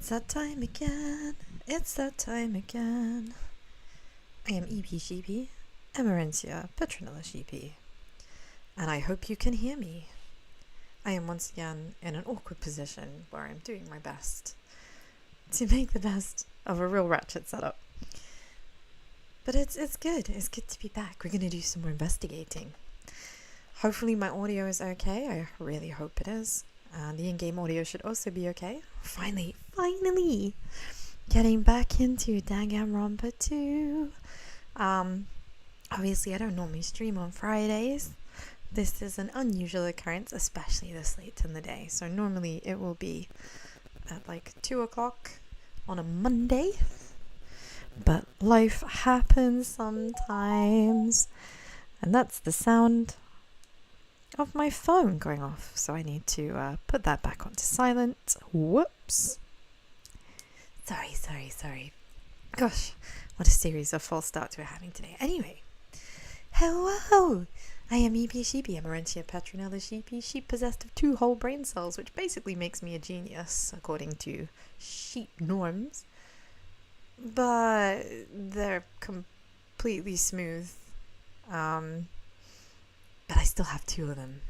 that time again. It's that time again. I am EP Sheepy, Emerentia Petronella Sheepy, and I hope you can hear me. I am once again in an awkward position where I'm doing my best to make the best of a real ratchet setup. But it's good. It's good to be back. We're going to do some more investigating. Hopefully my audio is okay. I really hope it is. And the in-game audio should also be okay. Finally getting back into Danganronpa 2. Obviously I don't normally stream on Fridays. This is an unusual occurrence, especially this late in the day. So normally it will be at like 2 o'clock on a Monday. But life happens sometimes. And that's the sound of my phone going off. So I need to put that back onto silent. Whoops. Sorry. Gosh, what a series of false starts we're having today. Anyway. Hello! I am EP Sheepy, Emerentia Petronella Sheepy, sheep possessed of 2 whole brain cells, which basically makes me a genius, according to sheep norms. But they're completely smooth. But I still have 2 of them.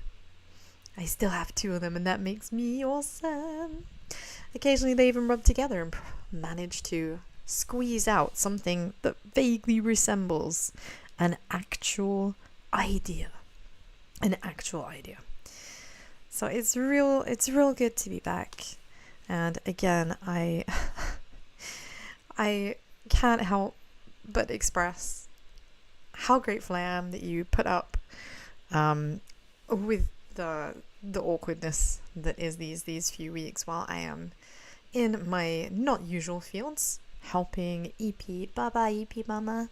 And that makes me awesome. Occasionally they even rub together and manage to squeeze out something that vaguely resembles an actual idea. So it's real good to be back. And again, I can't help but express how grateful I am that you put up with the awkwardness that is these few weeks while I am in my not usual fields, helping EP Baba, EP Mama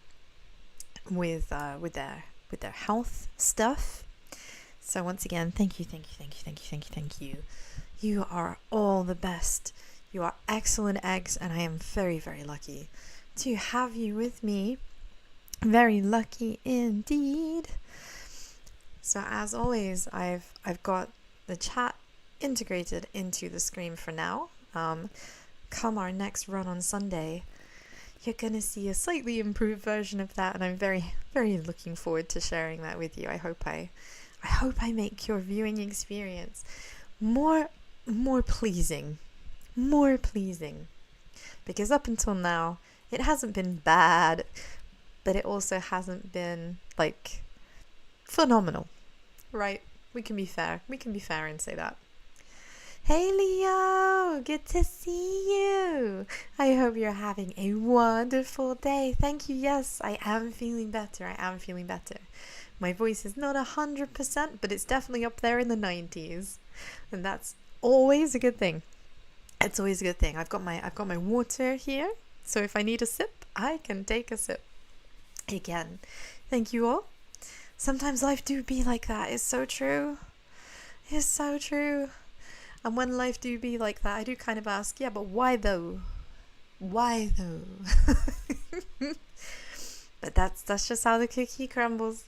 with their health stuff. So once again, thank you. You are all the best. You are excellent eggs, and I am very, very lucky to have you with me. Very lucky indeed. So as always, I've got the chat integrated into the screen for now. Come our next run on Sunday, you're gonna see a slightly improved version of that, and I'm very, very looking forward to sharing that with you. I hope I make your viewing experience more pleasing, because up until now it hasn't been bad, but it also hasn't been like phenomenal, right? We can be fair and say that. Hey Leo, good to see you. I hope you're having a wonderful day. Thank you. Yes, I am feeling better. My voice is not 100%, but it's definitely up there in the 90s, and that's always a good thing. It's always a good thing. I've got my water here, so if I need a sip, I can take a sip. Again, thank you all. Sometimes life do be like that. It's so true. And when life do be like that, I do kind of ask, yeah, but why though? But that's just how the cookie crumbles.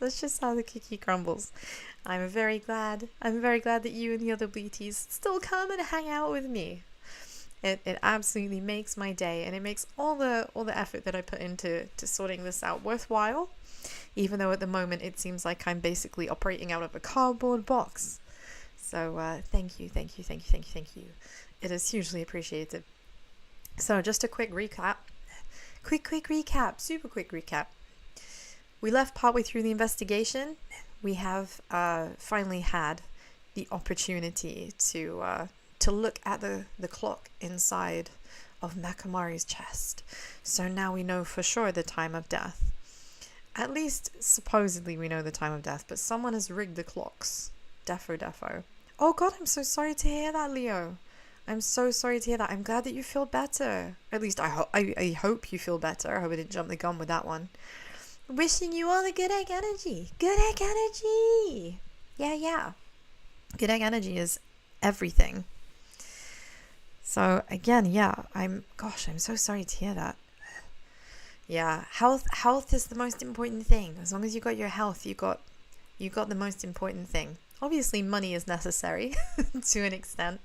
I'm very glad that you and the other bleaties still come and hang out with me. It absolutely makes my day, and it makes all the effort that I put into sorting this out worthwhile, even though at the moment it seems like I'm basically operating out of a cardboard box. So thank you. It is hugely appreciated. So just a quick recap. Super quick recap. We left partway through the investigation. We have finally had the opportunity to look at the clock inside of MECHAMARU's chest. So now we know for sure the time of death. At least supposedly we know the time of death, but someone has rigged the clocks. Defo. Oh god, I'm so sorry to hear that, Leo. I'm so sorry to hear that. I'm glad that you feel better. At least I hope you feel better. I hope I didn't jump the gun with that one. Wishing you all the good egg energy. Yeah. Good egg energy is everything. So again, yeah, I'm so sorry to hear that. Yeah, health is the most important thing. As long as you got your health, you got the most important thing. Obviously money is necessary to an extent,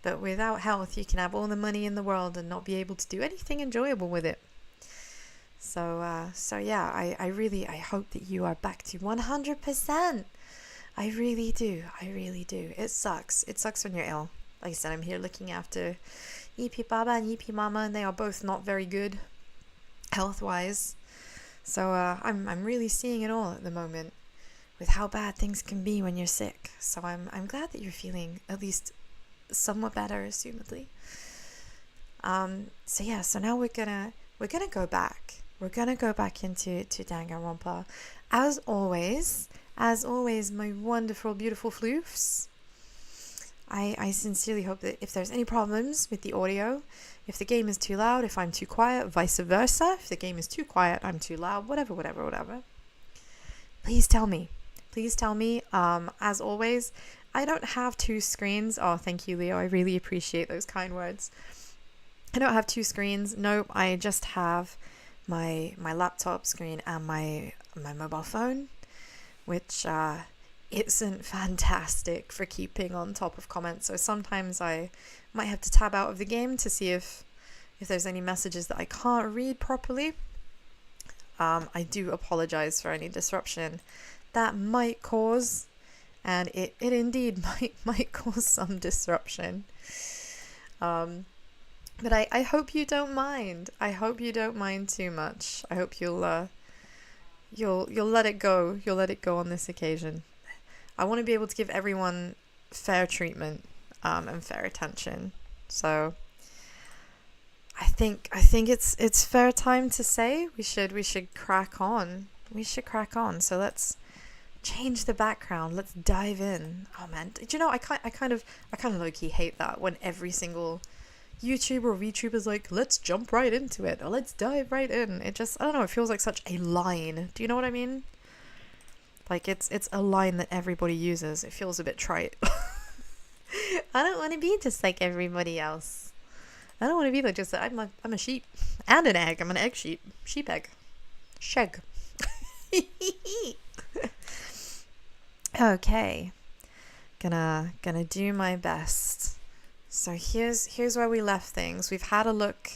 But without health, you can have all the money in the world and not be able to do anything enjoyable with it. So yeah, I hope that you are back to 100%. I really do. It sucks. It sucks when you're ill. Like I said, I'm here looking after Yippee Baba and Yippee Mama, and they are both not very good health-wise. So I'm really seeing it all at the moment with how bad things can be when you're sick. So I'm glad that you're feeling at least somewhat better, assumedly. So yeah, so now we're gonna go back. We're gonna go back into Danganronpa. As always, my wonderful, beautiful floofs. I sincerely hope that if there's any problems with the audio, if the game is too loud, if I'm too quiet, vice versa, if the game is too quiet, I'm too loud, whatever. Please tell me. As always, I don't have two screens. Oh, thank you, Leo. I really appreciate those kind words. I don't have two screens. Nope, I just have my laptop screen and my mobile phone, which isn't fantastic for keeping on top of comments. So sometimes I might have to tab out of the game to see if there's any messages that I can't read properly. I do apologize for any disruption that might cause, and it indeed might cause some disruption. But I hope you don't mind. I hope you don't mind too much. I hope you'll let it go. You'll let it go on this occasion. I want to be able to give everyone fair treatment and fair attention. So I think it's fair time to say we should crack on. So let's change the background. Let's dive in. Oh man, do you know I kind of low-key hate that when every single YouTuber or VTuber is like, let's jump right into it, or let's dive right in. It just, I don't know, it feels like such a line. Do you know what I mean? Like it's a line that everybody uses. It feels a bit trite. I don't want to be just like everybody else. I don't want to be like just, I'm a sheep and an egg. I'm an egg sheep. Sheep egg. Sheg. Okay. Gonna do my best. So here's where we left things. We've had a look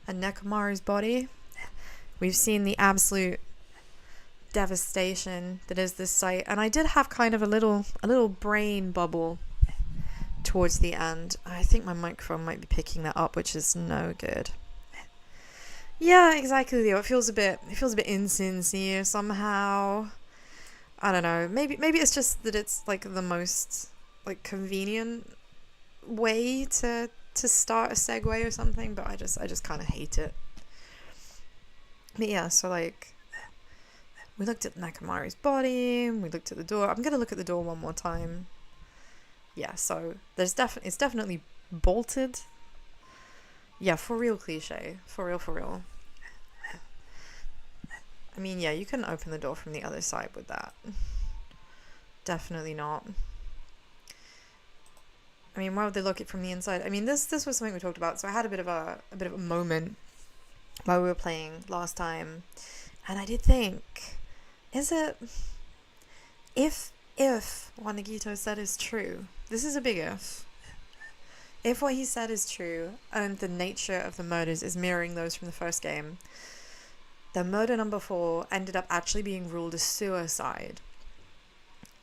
at Nekomaru's body. We've seen the absolute devastation that is this site, and I did have kind of a little brain bubble towards the end. I think my microphone might be picking that up, which is no good. Yeah, exactly, Leo. It feels a bit insincere somehow. I don't know. Maybe it's just that it's like the most like convenient way to start a segue or something, but I just kind of hate it. But yeah, so like we looked at Nekomaru's body, we looked at the door. I'm gonna look at the door one more time. Yeah, so it's definitely bolted. Yeah, for real cliche. For real. I mean, yeah, you couldn't open the door from the other side with that. Definitely not. I mean, why would they lock it from the inside? I mean, this was something we talked about. So I had a bit of a moment while we were playing last time, and I did think, is it if what Nagito said is true? This is a big if. If what he said is true, and the nature of the murders is mirroring those from the first game, then murder number 4 ended up actually being ruled a suicide.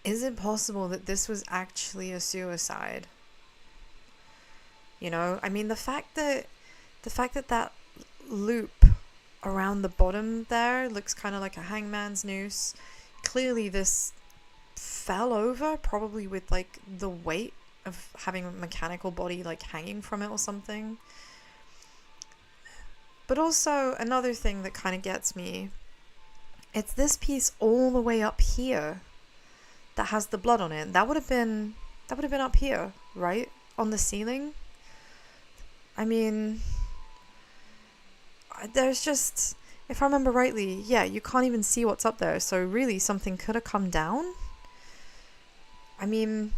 Is it possible that this was actually a suicide? You know, I mean, the fact that that loop around the bottom there looks kind of like a hangman's noose. Clearly this fell over, probably with like the weight of having a mechanical body like hanging from it or something. But also another thing that kind of gets me, it's this piece all the way up here that has the blood on it. That would have been up here, right? On the ceiling. I mean, there's just, if I remember rightly, yeah, you can't even see what's up there. So really something could have come down. I mean,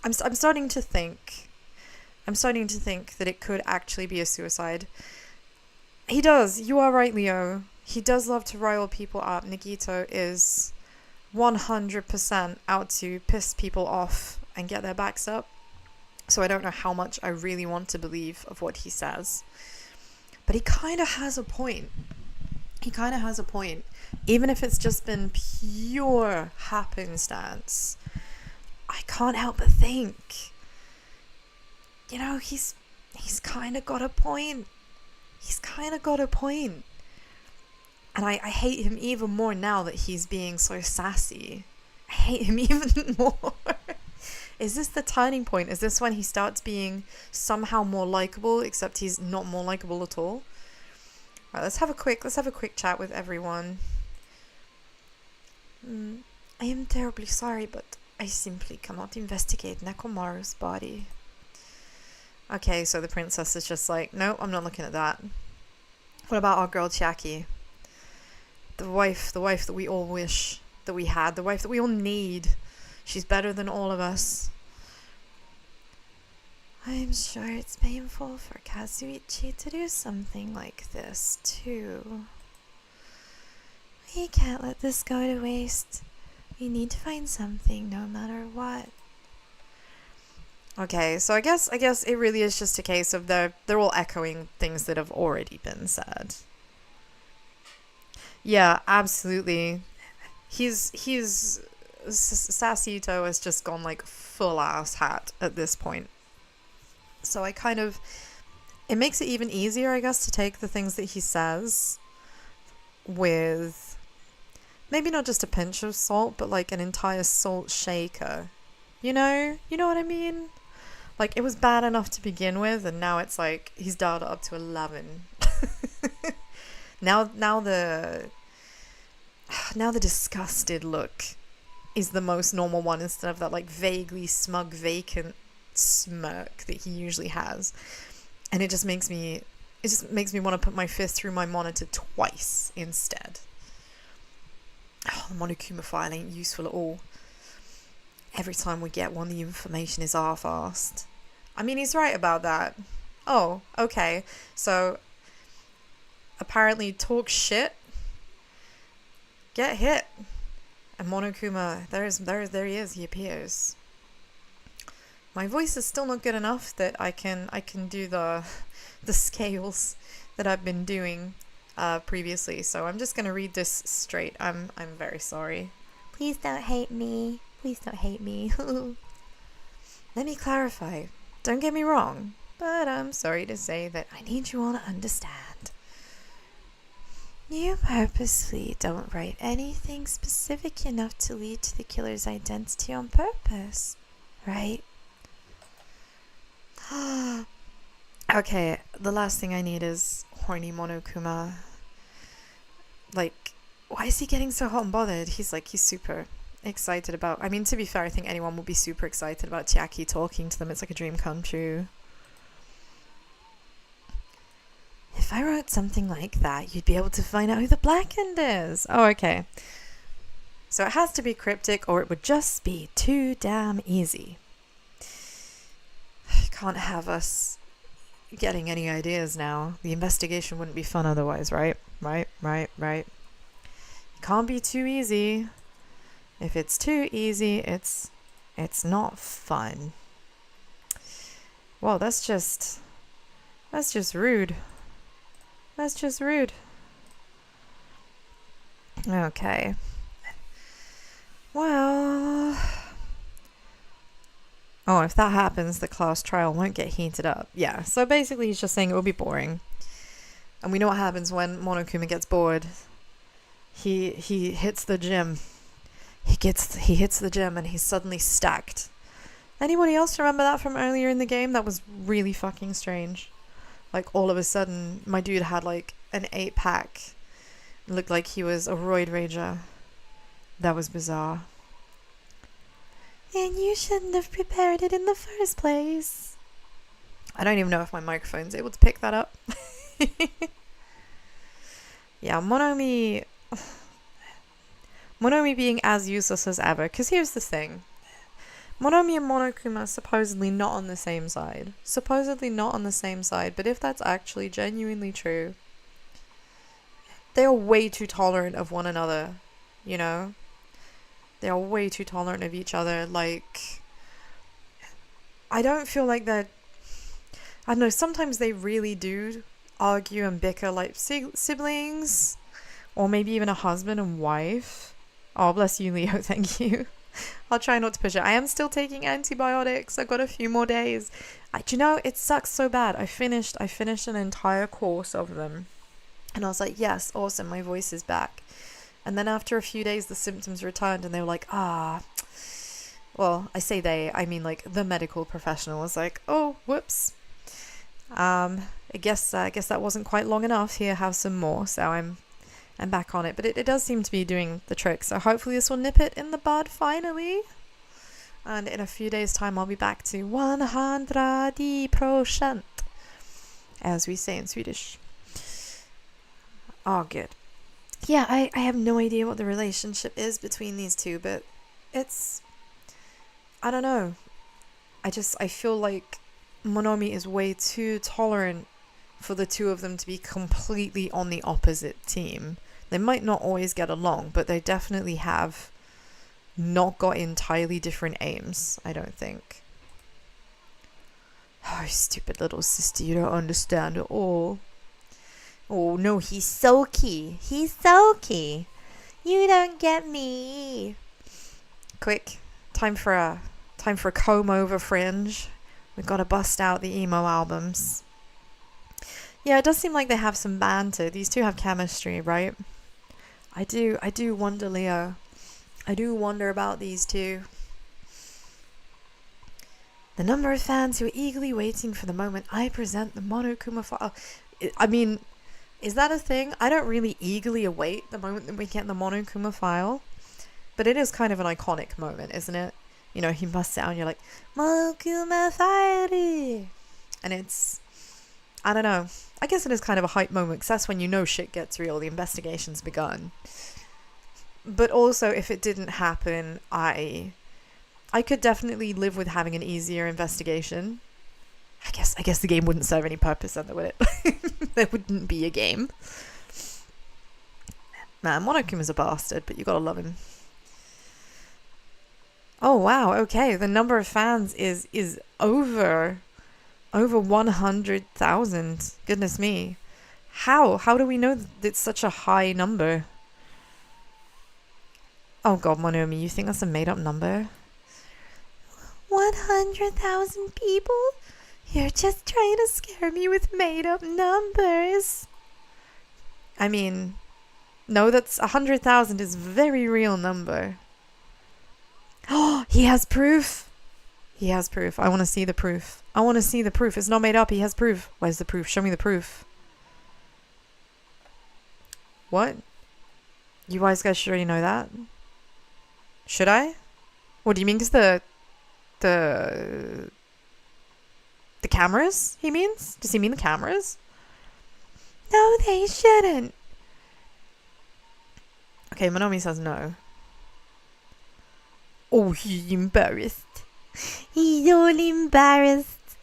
I'm starting to think that it could actually be a suicide. He does. You are right, Leo. He does love to rile people up. Nagito is 100% out to piss people off and get their backs up. So I don't know how much I really want to believe of what he says. But he kind of has a point. He kind of has a point. Even if it's just been pure happenstance, I can't help but think, you know, he's kind of got a point. He's kind of got a point. And I hate him even more now that he's being so sassy. I hate him even more. Is this the turning point? Is this when he starts being somehow more likable, except he's not more likable at all? Right, let's have a quick chat with everyone. I am terribly sorry, but I simply cannot investigate Nekomaru's body. Okay, so the princess is just like, no, I'm not looking at that. What about our girl Chiaki? The wife that we all wish that we had, the wife that we all need. She's better than all of us. I'm sure it's painful for Kazuichi to do something like this, too. We can't let this go to waste. We need to find something no matter what. Okay, so I guess it really is just a case of they're all echoing things that have already been said. Yeah, absolutely. SASSITO has just gone like full ass hat at this point. So it makes it even easier, I guess, to take the things that he says with maybe not just a pinch of salt, but like an entire salt shaker. You know what I mean? Like, it was bad enough to begin with, and now it's like he's dialed it up to 11. Now the disgusted look is the most normal one, instead of that like vaguely smug, vacant smirk that he usually has. And it just makes me want to put my fist through my monitor twice instead. Oh, the Monokuma file ain't useful at all. Every time we get one, the information is half-assed. I mean, he's right about that. Oh, okay. So, apparently talk shit, get hit. And Monokuma, there he is, he appears. My voice is still not good enough that I can do the scales that I've been doing previously. So I'm just gonna read this straight. I'm very sorry. Please don't hate me. Please don't hate me. Let me clarify. Don't get me wrong, but I'm sorry to say that I need you all to understand. You purposely don't write anything specific enough to lead to the killer's identity on purpose, right? Okay, the last thing I need is horny Monokuma. Like, why is he getting so hot and bothered? He's super excited about... I mean, to be fair, I think anyone will be super excited about Chiaki talking to them. It's like a dream come true. If I wrote something like that, you'd be able to find out who the Blackened is. Oh, okay. So it has to be cryptic, or it would just be too damn easy. Can't have us getting any ideas now. The investigation wouldn't be fun otherwise, right? Right. It can't be too easy. If it's too easy, it's not fun. Well, that's just rude. That's just rude. Okay. Well... Oh, if that happens, the class trial won't get heated up. Yeah, so basically he's just saying it will be boring. And we know what happens when Monokuma gets bored. He hits the gym. He hits the gym and he's suddenly stacked. Anybody else remember that from earlier in the game? That was really fucking strange. Like, all of a sudden, my dude had like an 8-pack. It looked like he was a roid rager. That was bizarre. And you shouldn't have prepared it in the first place. I don't even know if my microphone's able to pick that up. Yeah, Monomi being as useless as ever. Because here's the thing. Monomi and Monokuma are supposedly not on the same side. But if that's actually genuinely true, they are way too tolerant of one another, you know? They are way too tolerant of each other. Like, I don't feel like that. I don't know, sometimes they really do argue and bicker like siblings, or maybe even a husband and wife. Oh, bless you, Leo. Thank you. I'll try not to push it. I am still taking antibiotics. I've got a few more days. Do you know, it sucks so bad. I finished an entire course of them. And I was like, yes, awesome, my voice is back. And then after a few days, the symptoms returned and they were like, well, I say they, I mean like the medical professional was like, oh, whoops. I guess that wasn't quite long enough. Here, have some more. So I'm back on it. But it does seem to be doing the trick. So hopefully this will nip it in the bud finally. And in a few days' time, I'll be back to 100%, as we say in Swedish. Oh, good. Yeah, I have no idea what the relationship is between these two, but it's, I don't know. I feel like Monomi is way too tolerant for the two of them to be completely on the opposite team. They might not always get along, but they definitely have not got entirely different aims, I don't think. Oh, stupid little sister, you don't understand at all. Oh no, he's sulky. He's sulky. You don't get me. Quick, time for a comb over fringe. We've got to bust out the emo albums. Yeah, it does seem like they have some banter. These two have chemistry, right? I do wonder, Leo. I do wonder about these two. The number of fans who are eagerly waiting for the moment I present the Monokuma file. I mean, is that a thing? I don't really eagerly await the moment that we get the Monokuma file. But it is kind of an iconic moment, isn't it? You know, he busts out and you're like, Monokuma file! And it's, I don't know. I guess it is kind of a hype moment because that's when you know shit gets real. The investigation's begun. But also, if it didn't happen, I could definitely live with having an easier investigation. I guess the game wouldn't serve any purpose then, would it? There wouldn't be a game. Man, Monokuma's a bastard, but you gotta love him. Oh wow, okay. The number of fans is over 100,000. Goodness me. How do we know that it's such a high number? Oh god, Monomi, you think that's a made up number? 100,000 people? You're just trying to scare me with made up numbers. I mean, no, that's 100,000 is a very real number. Oh, he has proof. He has proof. I want to see the proof. I want to see the proof. It's not made up. He has proof. Where's the proof? Show me the proof. What? You guys should already know that. Should I? What do you mean? Because the cameras, he means? Does he mean the cameras? No, they shouldn't. Okay, Monomi says no. Oh, he's embarrassed. He's all embarrassed.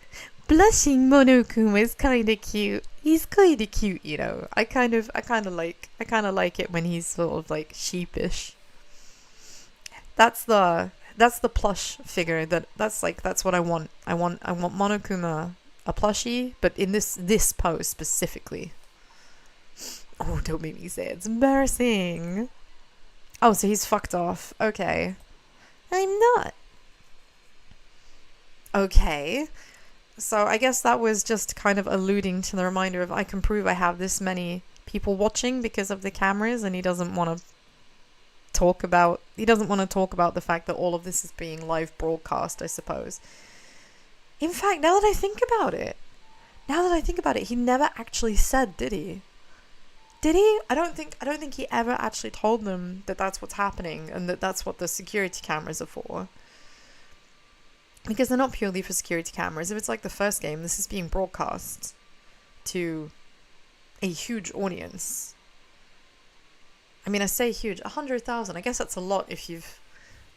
Blushing Monokuma is kind of cute. He's kind of cute, you know. I kind of like it when he's sort of like sheepish. That's the plush figure that's what I want. I want Monokuma a plushie, but in this pose specifically. Oh, don't make me say it. It's embarrassing. Oh, so he's fucked off. Okay. I'm not. Okay. So I guess that was just kind of alluding to the reminder of I can prove I have this many people watching because of the cameras, and he doesn't want to talk about the fact that all of this is being live broadcast, I suppose. In fact, now that I think about it, he never actually said, did he? Did he? I don't think he ever actually told them that that's what's happening and that that's what the security cameras are for. Because they're not purely for security cameras. If it's like the first game, this is being broadcast to a huge audience. I mean, I say huge, 100,000. I guess that's a lot if you've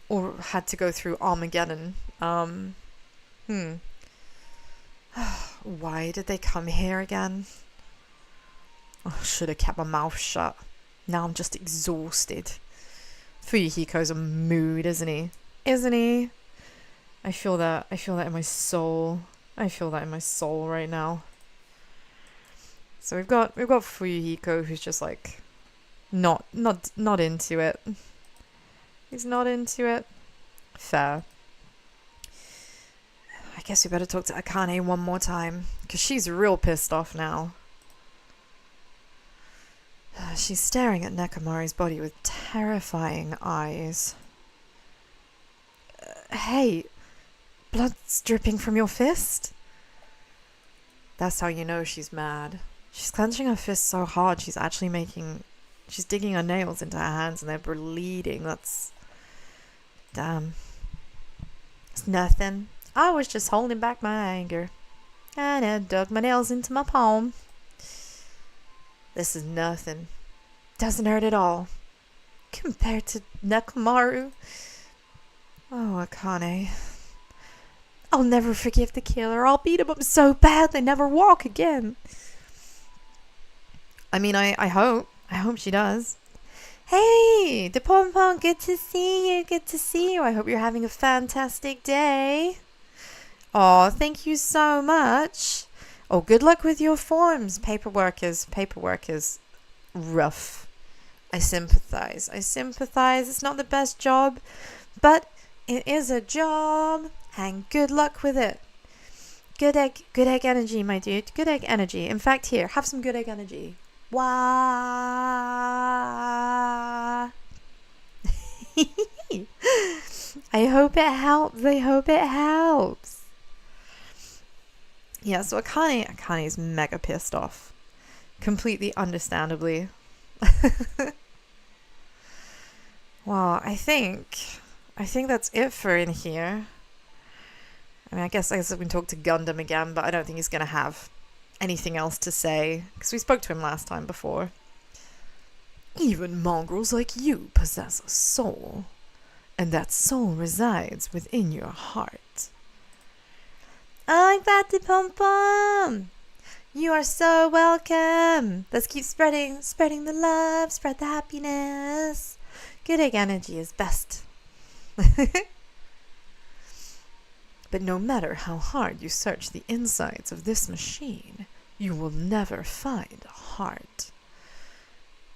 or had to go through Armageddon. Why did they come here again? I should have kept my mouth shut. Now I'm just exhausted. Fuyuhiko's a mood, isn't he? Isn't he? I feel that in my soul. I feel that in my soul right now. So we've got Fuyuhiko, who's just like not into it. He's not into it. Fair. I guess we better talk to Akane one more time, because she's real pissed off now. She's staring at Nekomaru's body with terrifying eyes. Hey, blood's dripping from your fist? That's how you know she's mad. She's clenching her fist so hard she's digging her nails into her hands and they're bleeding. That's... Damn. It's nothing. I was just holding back my anger. And I dug my nails into my palm. This is nothing. Doesn't hurt at all. Compared to Nekomaru. Oh, Akane. I'll never forgive the killer. I'll beat him up so bad they never walk again. I mean, I hope. I hope she does. Hey, the Pom Pom, good to see you. Good to see you. I hope you're having a fantastic day. Oh, thank you so much. Oh, good luck with your forms. Paperwork is rough. I sympathize. It's not the best job, but it is a job, and good luck with it. Good egg energy, my dude. Good egg energy. In fact, here, have some good egg energy. Wah. I hope it helps. Yeah, so Akane is mega pissed off. Completely understandably. Well, I think that's it for in here. I mean, I guess we can talk to Gundam again, but I don't think he's gonna have anything else to say, because we spoke to him last time before. Even mongrels like you possess a soul, and that soul resides within your heart. I like that, Pom Pom. You are so welcome. Let's keep spreading the love, spread the happiness. Good egg energy is best. But no matter how hard you search the insides of this machine, you will never find a heart.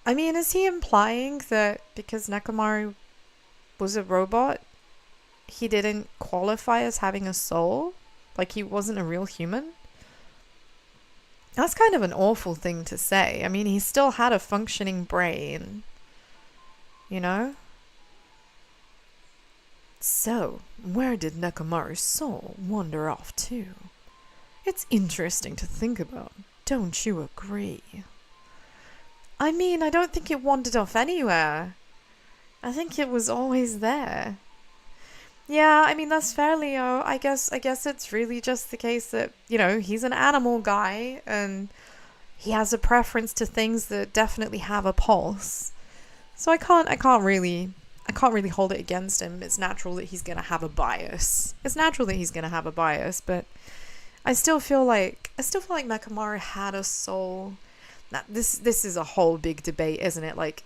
I mean, is he implying that because Nekomaru was a robot, he didn't qualify as having a soul? Like he wasn't a real human? That's kind of an awful thing to say. I mean, he still had a functioning brain. You know? So, where did Nekomaru's soul wander off to? It's interesting to think about, don't you agree? I mean, I don't think it wandered off anywhere. I think it was always there. Yeah, I mean, that's fair, Leo. I guess it's really just the case that, you know, he's an animal guy and he has a preference to things that definitely have a pulse. So I can't really hold it against him. It's natural that he's going to have a bias. But I still feel like Mechamaru had a soul. Now, this is a whole big debate, isn't it? Like,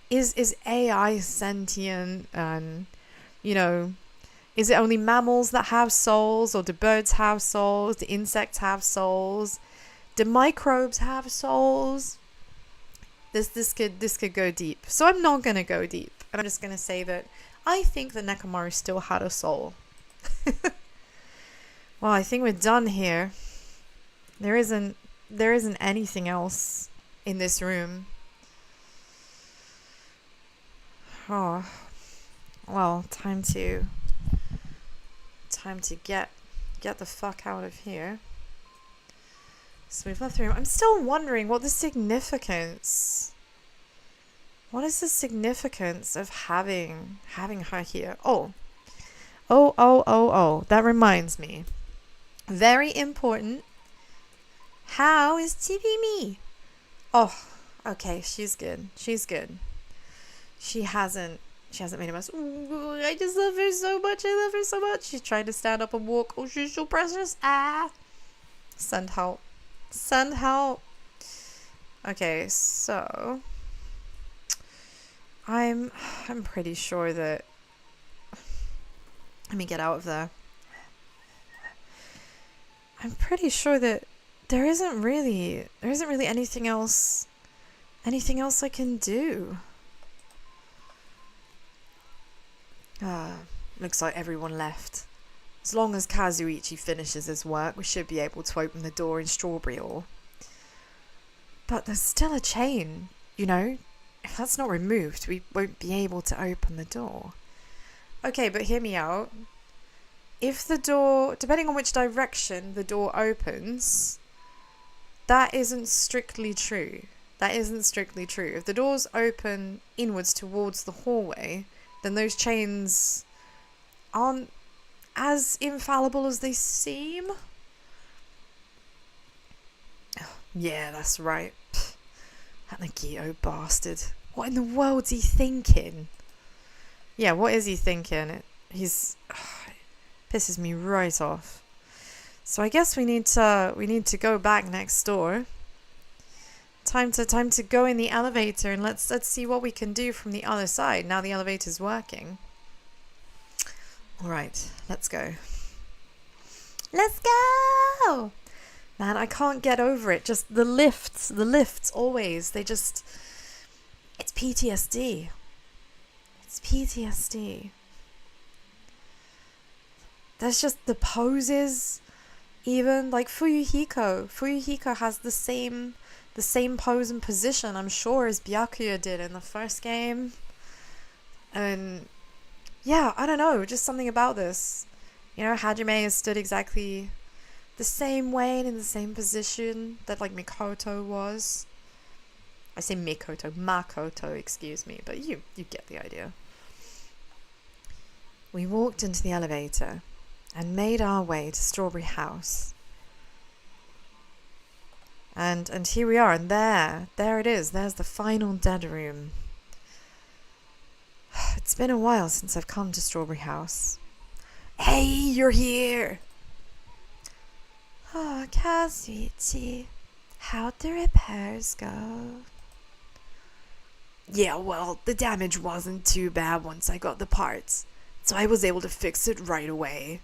is AI sentient? And, you know, is it only mammals that have souls, or do birds have souls? Do insects have souls? Do microbes have souls? This could go deep. So I'm not gonna go deep. I'm just gonna say that I think that Nekomaru still had a soul. Well, I think we're done here. There isn't anything else in this room. Oh, well, time to get the fuck out of here. So we've left the room. I'm still wondering what the significance. What is the significance of having her here? Oh. That reminds me. Very important. How is Tibimi? Oh, okay, she's good. She hasn't made a mess. Ooh, I just love her so much. She's trying to stand up and walk. Oh, she's so precious. Ah. Send help. Okay, so I'm pretty sure that, let me get out of there. I'm pretty sure that there isn't really anything else I can do. Looks like everyone left. As long as Kazuichi finishes his work, we should be able to open the door in Strawberry Ore. But there's still a chain, you know? If that's not removed, we won't be able to open the door. Okay, but hear me out. If the door, depending on which direction the door opens, that isn't strictly true. That isn't strictly true. If the doors open inwards towards the hallway, then those chains aren't as infallible as they seem. Oh, yeah, that's right. That Nagito bastard. What in the world's he thinking? Yeah, what is he thinking? He's pisses me right off. So I guess we need to go back next door. Time to go in the elevator and let's see what we can do from the other side now the elevator's working. Alright, let's go. Let's go! Man, I can't get over it. Just the lifts always. It's PTSD. It's PTSD. There's just the poses. Even like Fuyuhiko. Fuyuhiko has the same pose and position, I'm sure, as Byakuya did in the first game. And yeah, I don't know, just something about this. You know, Hajime has stood exactly the same way and in the same position that like Makoto was. I say Makoto, excuse me, but you get the idea. We walked into the elevator and made our way to Strawberry House. And here we are, and there it is. There's the final dead room. It's been a while since I've come to Strawberry House. Hey, you're here! Oh, Kazuichi, how'd the repairs go? Yeah, well, the damage wasn't too bad once I got the parts, so I was able to fix it right away.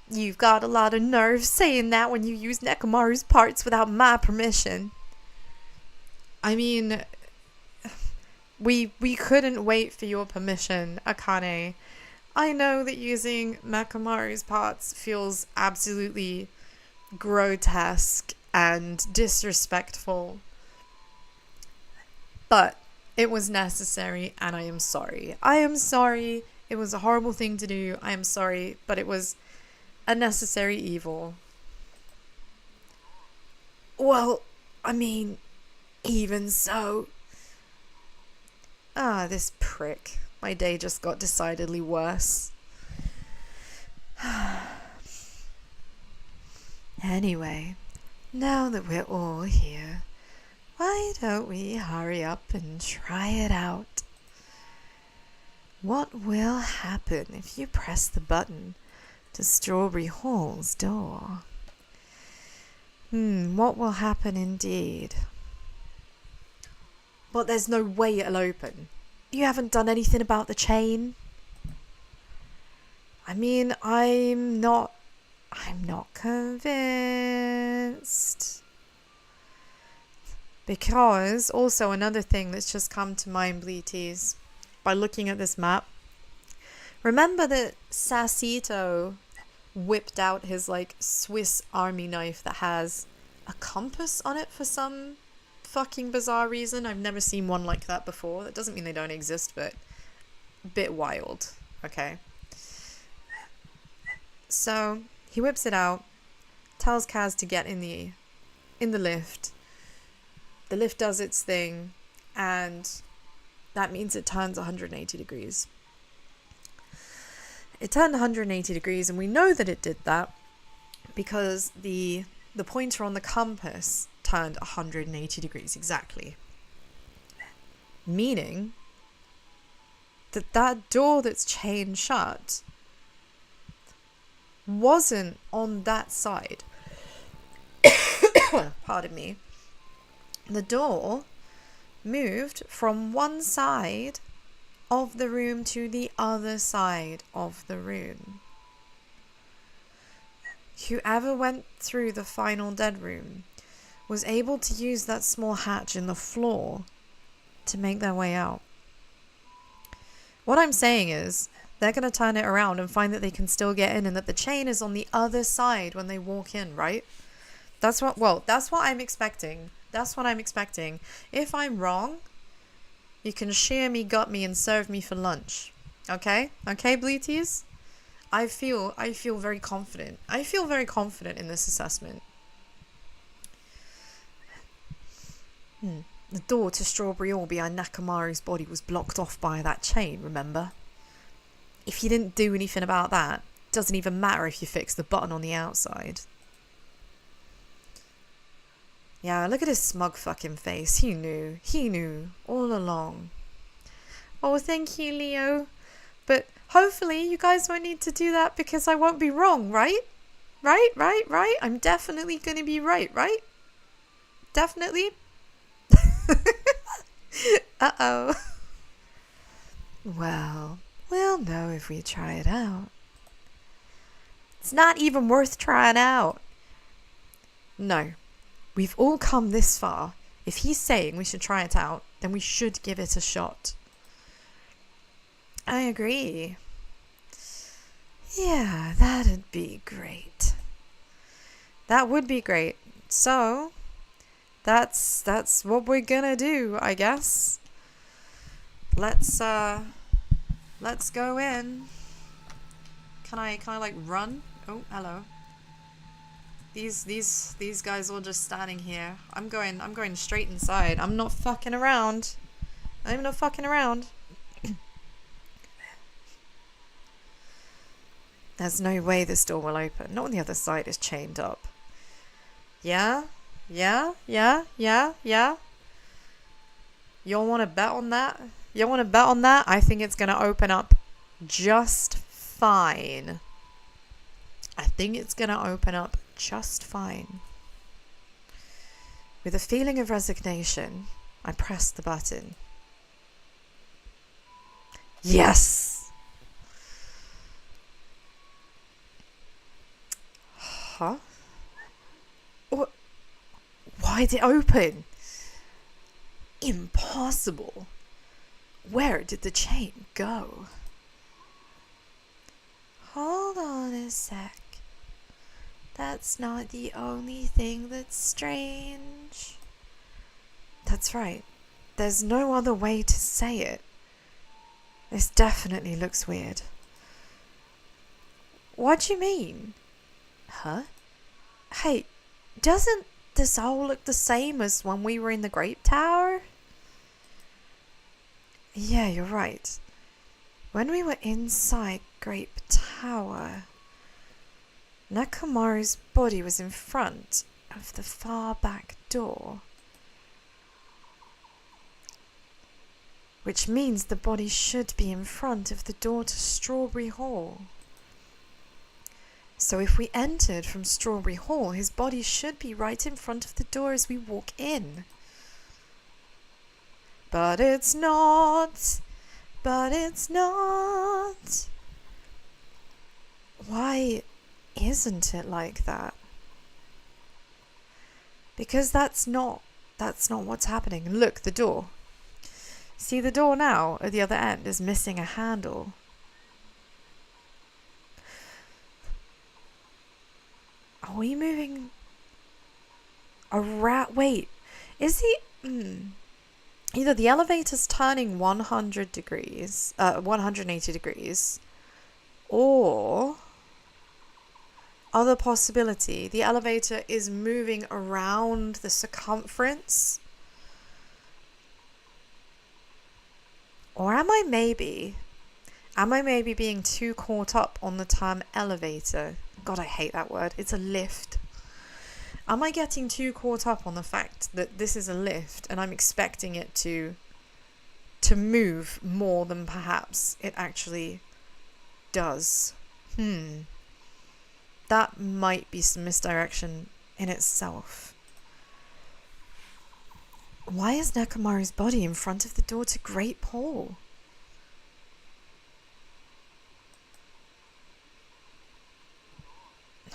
You've got a lot of nerve saying that when you use Nekamaru's parts without my permission. I mean, we couldn't wait for your permission, Akane. I know that using Mechamaru's parts feels absolutely grotesque and disrespectful, but it was necessary, and I am sorry. I am sorry. It was a horrible thing to do. I am sorry, but it was a necessary evil. Well, I mean, even so. Ah, this prick. My day just got decidedly worse. Anyway, now that we're all here, why don't we hurry up and try it out? What will happen if you press the button to Strawberry Hall's door? What will happen indeed? But there's no way it'll open. You haven't done anything about the chain? I mean, I'm not convinced. Because, also another thing that's just come to mind, Bleaties, by looking at this map. Remember that SASSITO whipped out his, like, Swiss army knife that has a compass on it for some fucking bizarre reason. I've never seen one like that before. That doesn't mean they don't exist, but a bit wild, okay? So he whips it out, tells Kaz to get in the lift. The lift does its thing, and that means it turns 180 degrees. It turned 180 degrees, and we know that it did that because the pointer on the compass turned 180 degrees exactly. Meaning that door that's chained shut wasn't on that side. Pardon me. The door moved from one side of the room to the other side of the room. whoever went through the final dead room was able to use that small hatch in the floor to make their way out. What I'm saying is, they're going to turn it around and find that they can still get in and that the chain is on the other side when they walk in, right? That's what I'm expecting. That's what I'm expecting. If I'm wrong, you can shear me, gut me, and serve me for lunch. Okay? Okay, Bleaties? I feel very confident. I feel very confident in this assessment. The door to Strawberry Hall behind Nakamaru's body was blocked off by that chain, remember? If you didn't do anything about that, it doesn't even matter if you fix the button on the outside. Yeah, look at his smug fucking face. He knew all along. Oh, thank you, Leo. But hopefully you guys won't need to do that because I won't be wrong, right? Right? I'm definitely going to be right? Definitely? Uh-oh. Well, we'll know if we try it out. It's not even worth trying out. No. We've all come this far. If he's saying we should try it out, then we should give it a shot. I agree. Yeah, that'd be great. That would be great. So, that's what we're gonna do, I guess. Let's go in. Can I like run? Oh, hello. These guys all just standing here. I'm going straight inside. I'm not fucking around. There's no way this door will open. Not when the other side is chained up. Yeah? You all want to bet on that? I think it's going to open up just fine. With a feeling of resignation, I pressed the button. Yes! Huh? What? Why'd it open? Impossible. Where did the chain go? Hold on a sec. That's not the only thing that's strange. That's right. There's no other way to say it. This definitely looks weird. What do you mean? Huh? Hey, doesn't this all look the same as when we were in the Grape Tower? Yeah, you're right. When we were inside Grape Tower, Nakamaru's body was in front of the far back door. Which means the body should be in front of the door to Strawberry Hall. So if we entered from Strawberry Hall, his body should be right in front of the door as we walk in. But it's not. Why isn't it like that? Because that's not what's happening. And look, the door. See, the door now at the other end is missing a handle. Are we moving around? Wait, is he? Either the elevator's turning 180 degrees, or other possibility, the elevator is moving around the circumference. Or am I maybe being too caught up on the term elevator? God, I hate that word. It's a lift. Am I getting too caught up on the fact that this is a lift and I'm expecting it to move more than perhaps it actually does? That might be some misdirection in itself. Why is Nakamaru's body in front of the door to Great Hall?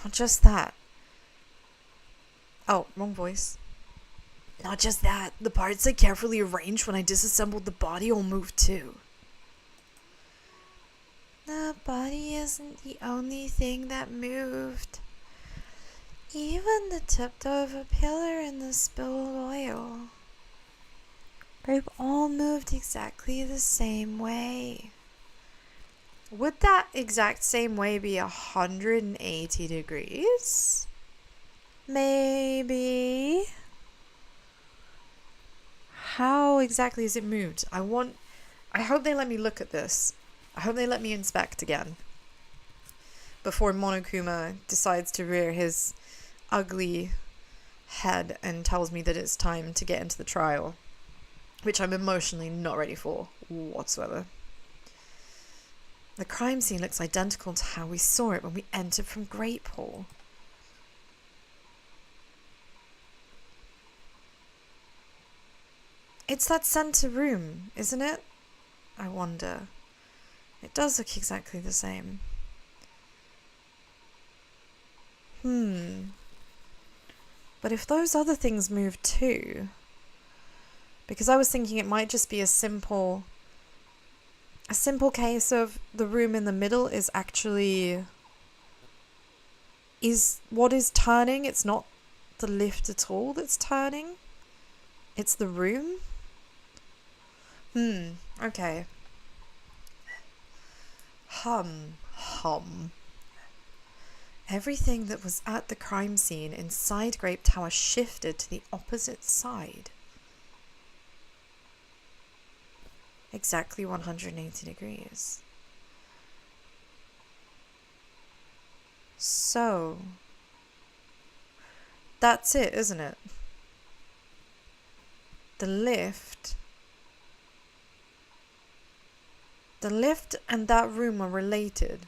Not just that. Oh, wrong voice. Not just that, the parts I carefully arranged when I disassembled the body all moved too. The body isn't the only thing that moved. Even the tipped over pillar and the spilled oil. They've all moved exactly the same way. Would that exact same way be 180 degrees? Maybe. How exactly is it moved? I hope they let me look at this. I hope they let me inspect again before Monokuma decides to rear his ugly head and tells me that it's time to get into the trial, which I'm emotionally not ready for whatsoever. The crime scene looks identical to how we saw it when we entered from Great Hall. It's that center room, isn't it? I wonder. It does look exactly the same. But if those other things move too, because I was thinking it might just be a simple case of the room in the middle is what is turning. It's not the lift at all that's turning. It's the room. Okay. Everything that was at the crime scene inside Grape Tower shifted to the opposite side. Exactly 180 degrees. So, that's it, isn't it? The lift and that room are related.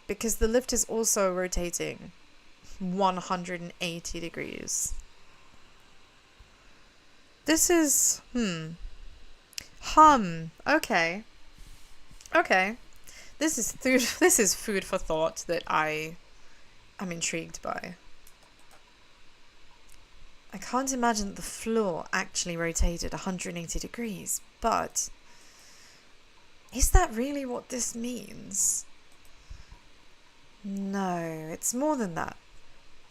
Because the lift is also rotating 180 degrees. This is, okay. This is food for thought that I am intrigued by. I can't imagine that the floor actually rotated 180 degrees, but is that really what this means? No, it's more than that.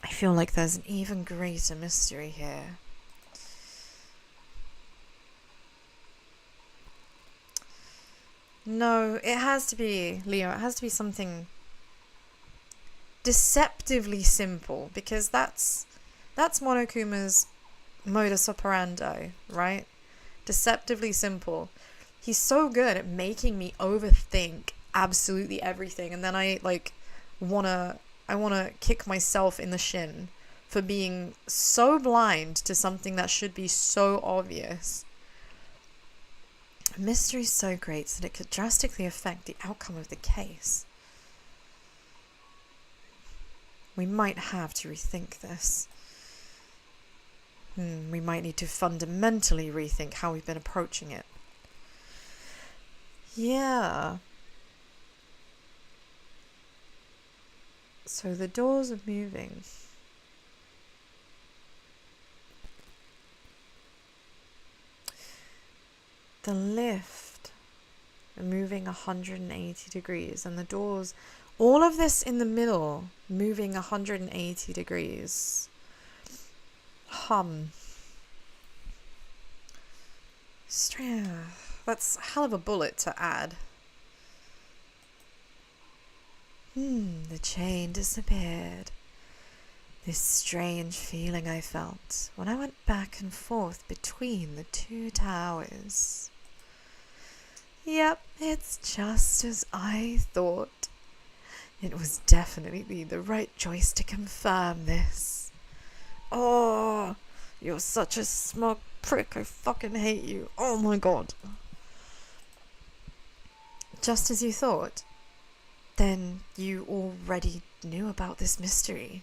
I feel like there's an even greater mystery here. No, it has to be, Leo, it has to be something deceptively simple, because that's Monokuma's modus operandi, right? Deceptively simple. He's so good at making me overthink absolutely everything, and then I wanna kick myself in the shin for being so blind to something that should be so obvious. A mystery so great that it could drastically affect the outcome of the case. We might have to rethink this. We might need to fundamentally rethink how we've been approaching it. Yeah. So the doors are moving. The lift moving 180 degrees, and the doors, all of this in the middle moving 180 degrees. That's a hell of a bullet to add. The chain disappeared. This strange feeling I felt when I went back and forth between the two towers. Yep, it's just as I thought. It was definitely the right choice to confirm this. Oh, you're such a smug prick. I fucking hate you. Oh my god. Just as you thought. Then you already knew about this mystery.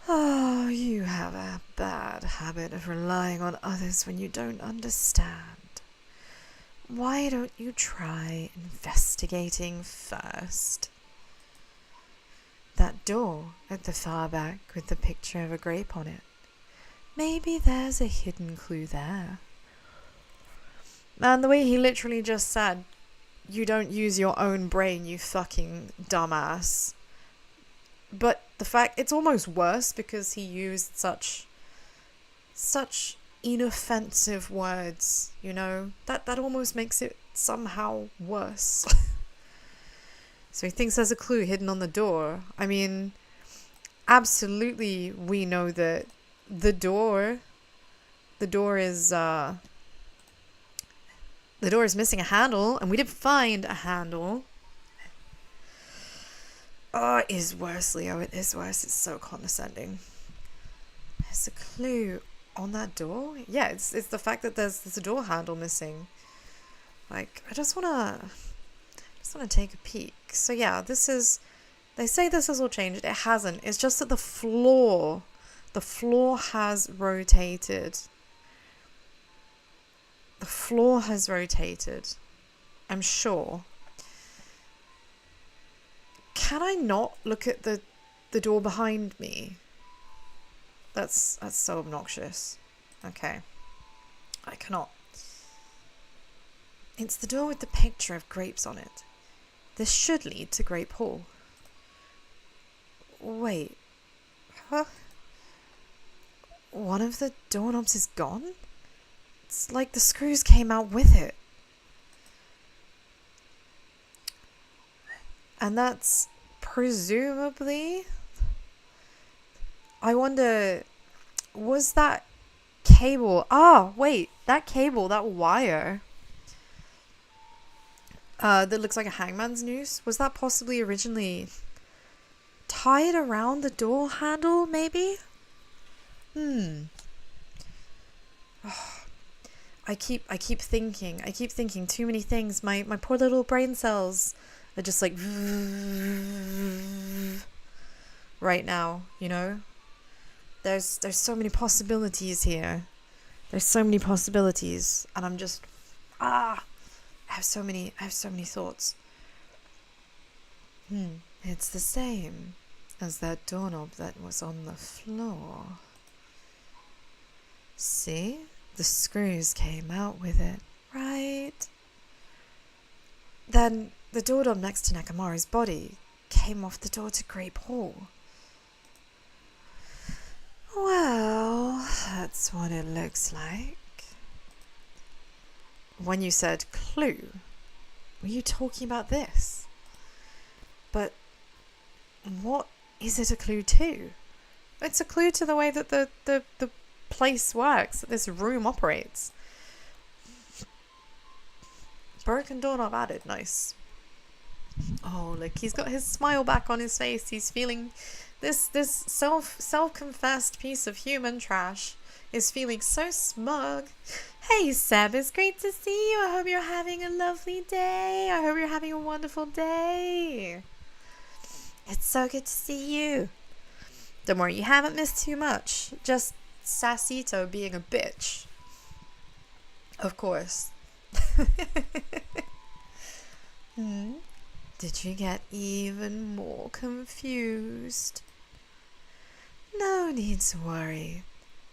Oh, you have a bad habit of relying on others when you don't understand. Why don't you try investigating first? That door at the far back with the picture of a grape on it. Maybe there's a hidden clue there. And the way he literally just said, you don't use your own brain, you fucking dumbass. But the fact, it's almost worse because he used such inoffensive words, you know? That almost makes it somehow worse. So he thinks there's a clue hidden on the door. I mean, absolutely we know that the door is missing a handle, and we didn't find a handle. Oh, it is worse, Leo. It is worse. It's so condescending. There's a clue on that door? Yeah, it's the fact that there's a door handle missing. Like, I just wanna take a peek. So yeah, they say this has all changed. It hasn't. It's just that the floor has rotated. The floor has rotated. I'm sure. Can I not look at the door behind me? That's so obnoxious. Okay. I cannot. It's the door with the picture of grapes on it. This should lead to Grape Hall. Wait. Huh? One of the doorknobs is gone? It's like the screws came out with it. And that's presumably... I wonder... Was that cable... Ah, wait. That cable, that wire... that looks like a hangman's noose. Was that possibly originally tied around the door handle, maybe? Oh, I keep thinking too many things. My poor little brain cells are just like right now, you know? There's so many possibilities here. There's so many possibilities, and I'm just I have so many thoughts. It's the same as that doorknob that was on the floor. See? The screws came out with it, right? Then the doorknob next to Nakamaru's body came off the door to Grape Hall. Well, that's what it looks like. When you said clue, were you talking about this? But what is it a clue to? It's a clue to the way that the place works, that this room operates. Broken doorknob added, nice. Oh, look, he's got his smile back on his face. He's feeling this self-confessed piece of human trash is feeling so smug. Hey Seb, it's great to see you. I hope you're having a lovely day. I hope you're having a wonderful day. It's so good to see you. Don't worry, you haven't missed too much. Just SASSITO being a bitch. Of course. Did you get even more confused? No need to worry.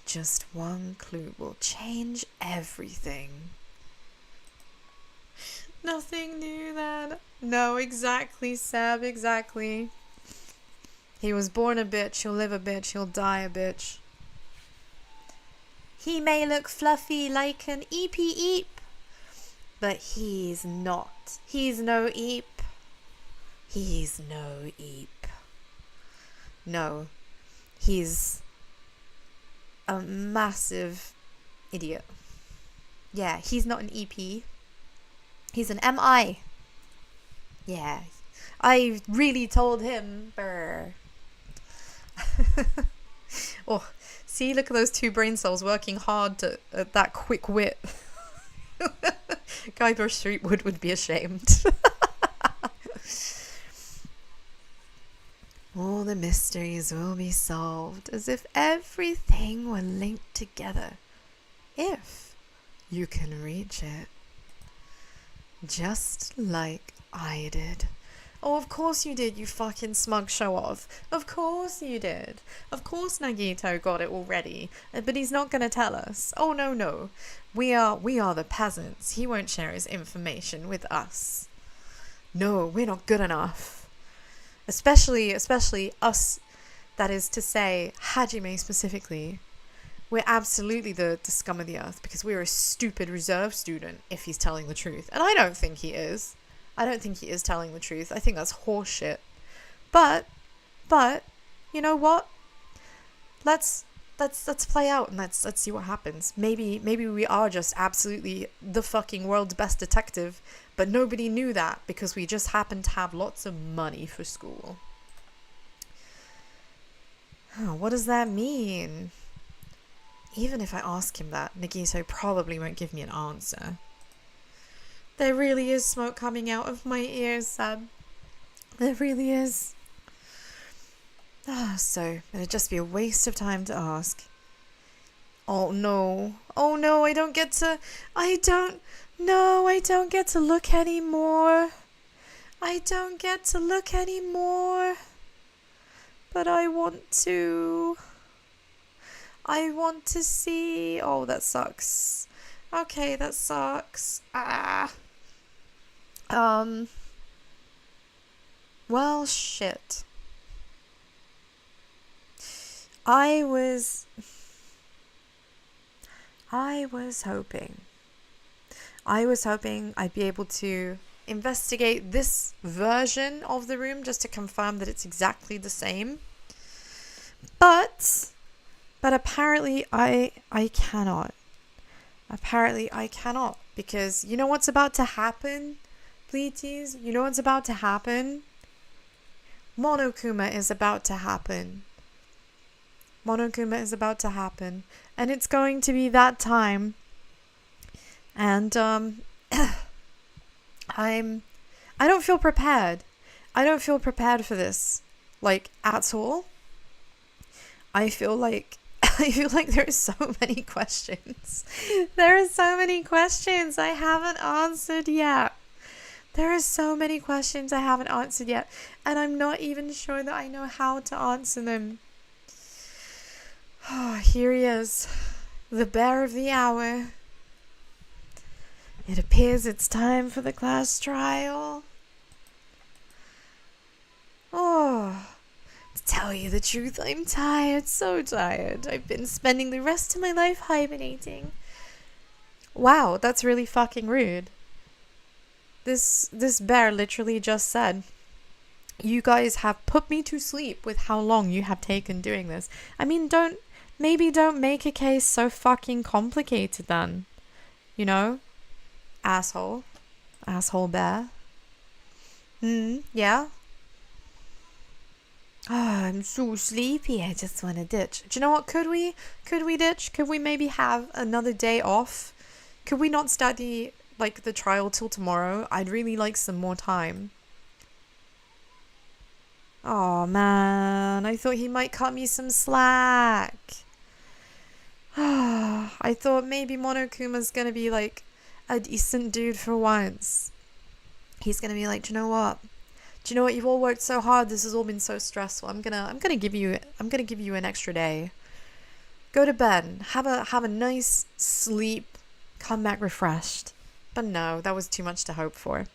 Just one clue will change everything. Nothing new then. No, exactly, Seb, exactly. He was born a bitch, he'll live a bitch, he'll die a bitch. He may look fluffy like an eep, but he's not. He's no eep. He's no eep. No, he's a massive idiot. Yeah, he's not an EP. He's an MI. Yeah, I really told him. Brr. Oh, see, look at those two brain cells working hard at that quick wit. Guybrush Threepwood would be ashamed. All the mysteries will be solved as if everything were linked together, if you can reach it. Just like I did. Oh, of course you did, you fucking smug show-off. Of course you did. Of course Nagito got it already, but he's not gonna tell us. Oh, no, no. We are the peasants. He won't share his information with us. No, we're not good enough. Especially us, that is to say, Hajime specifically. We're absolutely the scum of the earth because we're a stupid reserve student if he's telling the truth. And I don't think he is. I don't think he is telling the truth. I think that's horseshit. But, you know what? Let's play out and let's see what happens. Maybe we are just absolutely the fucking world's best detective, but nobody knew that because we just happened to have lots of money for school. Oh, what does that mean? Even if I ask him that, Nagito probably won't give me an answer. There really is smoke coming out of my ears, Sab. There really is. So it'd just be a waste of time to ask. Oh no, I don't get to look anymore. I don't get to look anymore. But I want to see. Oh, that sucks. Okay, that sucks. Well, shit. I was hoping I'd be able to investigate this version of the room just to confirm that it's exactly the same. But apparently I cannot. Apparently I cannot, because you know what's about to happen, Bleaties? You know what's about to happen? Monokuma is about to happen. And it's going to be that time. And I don't feel prepared. I don't feel prepared for this, like, at all. I feel like there are so many questions. There are so many questions I haven't answered yet. And I'm not even sure that I know how to answer them. Oh, here he is, the bear of the hour. It appears it's time for the class trial. Oh, to tell you the truth, I'm tired, so tired. I've been spending the rest of my life hibernating. Wow, that's really fucking rude. This bear literally just said, you guys have put me to sleep with how long you have taken doing this. I mean, don't make a case so fucking complicated then. You know? Asshole bear. Yeah? Oh, I'm so sleepy. I just want to ditch. Do you know what? Could we ditch? Could we maybe have another day off? Could we not study, like, the trial till tomorrow? I'd really like some more time. Oh, man. I thought he might cut me some slack. I thought maybe Monokuma's gonna be, like, a decent dude for once. He's gonna be like, do you know what? You've all worked so hard. This has all been so stressful. I'm gonna give you an extra day. Go to bed. Have a nice sleep. Come back refreshed. But no, that was too much to hope for.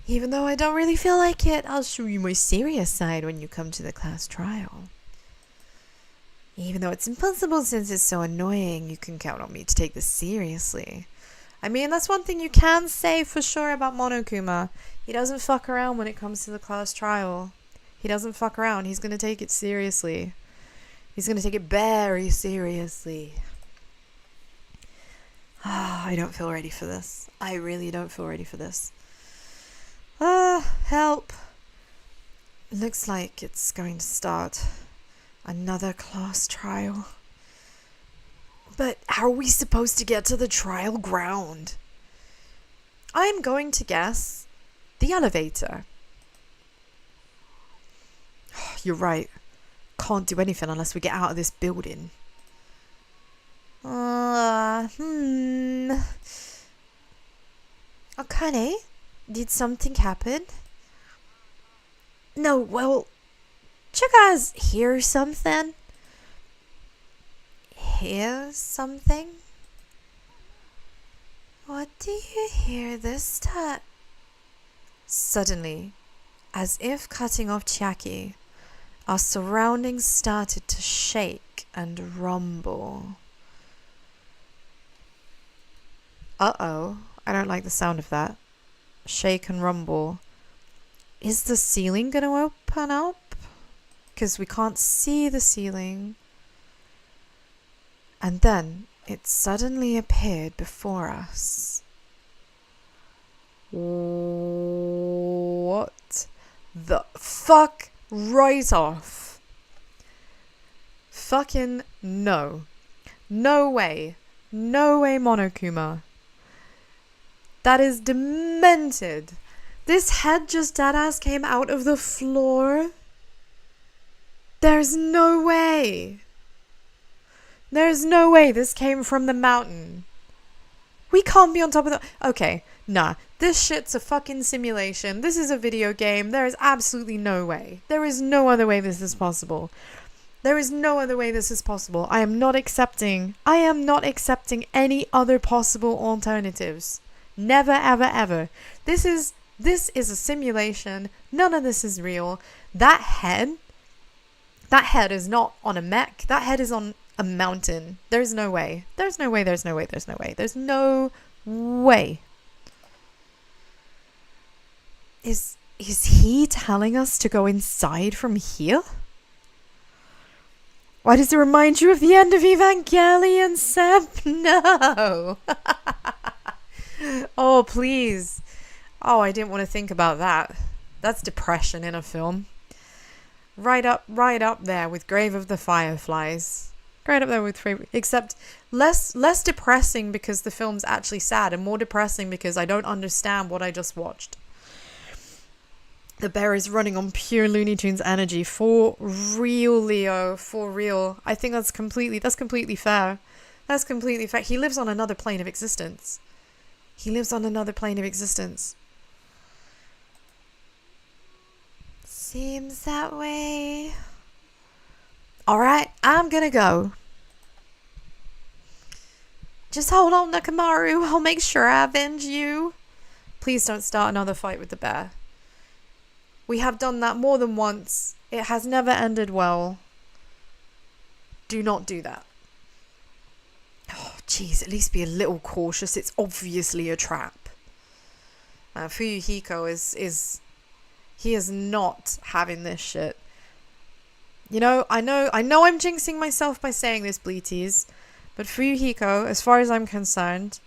Even though I don't really feel like it, I'll show you my serious side when you come to the class trial. Even though it's impossible since it's so annoying, you can count on me to take this seriously. I mean, that's one thing you can say for sure about Monokuma. He doesn't fuck around when it comes to the class trial. He doesn't fuck around. He's going to take it seriously. He's going to take it very seriously. I don't feel ready for this. I really don't feel ready for this. Help. Looks like it's going to start another class trial. But how are we supposed to get to the trial ground? I'm going to guess the elevator. You're right. Can't do anything unless we get out of this building. Okay. Did something happen? No, well, did you guys hear something? Hear something? What do you hear this time? Suddenly, as if cutting off Chiaki, our surroundings started to shake and rumble. Uh-oh, I don't like the sound of that. Shake and rumble. Is the ceiling gonna open up? Because we can't see the ceiling. And then it suddenly appeared before us. What the fuck? Right off. Fucking no. No way. No way, Monokuma. That is demented. This head just deadass came out of the floor. There's no way. There's no way this came from the mountain. We can't be on top of the... Okay, nah. This shit's a fucking simulation. This is a video game. There is absolutely no way. There is no other way this is possible. There is no other way this is possible. I am not accepting any other possible alternatives. Never, ever, ever. This is a simulation. None of this is real. That head is not on a mech. That head is on a mountain. There's no way. There's no way. There's no way. There's no way. There's no way. Is he telling us to go inside from here? Why does it remind you of the end of Evangelion, Seb? No. Oh, please. Oh, I didn't want to think about that. That's depression in a film. Right up there with Grave of the Fireflies. Right up there with except less depressing because the film's actually sad, and more depressing because I don't understand what I just watched. The bear is running on pure Looney Tunes energy. For real, Leo. For real. I think that's completely fair. That's completely fair. He lives on another plane of existence. He lives on another plane of existence. Seems that way. Alright, I'm gonna go. Just hold on, Nakamaru. I'll make sure I avenge you. Please don't start another fight with the bear. We have done that more than once. It has never ended well. Do not do that. Oh, jeez, at least be a little cautious. It's obviously a trap. Fuyuhiko is he is not having this shit. You know, I know I'm jinxing myself by saying this, Bleaties, but Fuyuhiko, as far as I'm concerned,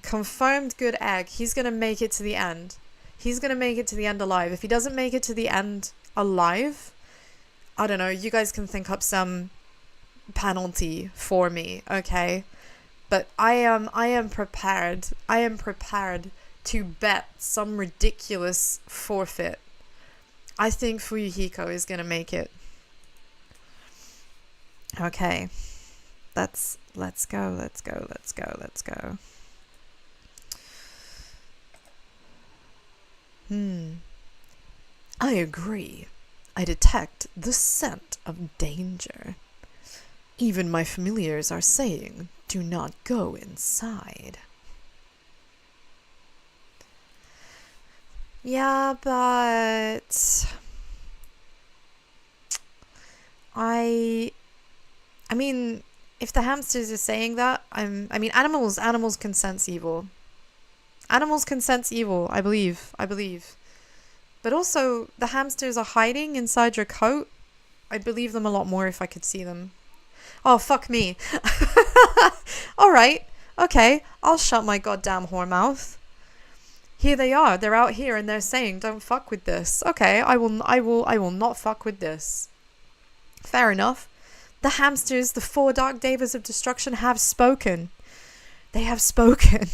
confirmed good egg. He's gonna make it to the end. He's gonna make it to the end alive. If he doesn't make it to the end alive, I don't know, you guys can think up some penalty for me, okay? But I am prepared. I am prepared to bet some ridiculous forfeit. I think Fuyuhiko is gonna make it. Okay. Let's go. I agree. I detect the scent of danger. Even my familiars are saying, do not go inside. Yeah, but I mean, if the hamsters are saying that, animals can sense evil. Animals can sense evil, I believe. But also, the hamsters are hiding inside your coat. I'd believe them a lot more if I could see them. Oh, fuck me. Alright, okay, I'll shut my goddamn whore mouth. Here they are, they're out here and they're saying, don't fuck with this. Okay, I will not fuck with this. Fair enough. The hamsters, the 4 Dark Devas of Destruction have spoken. They have spoken.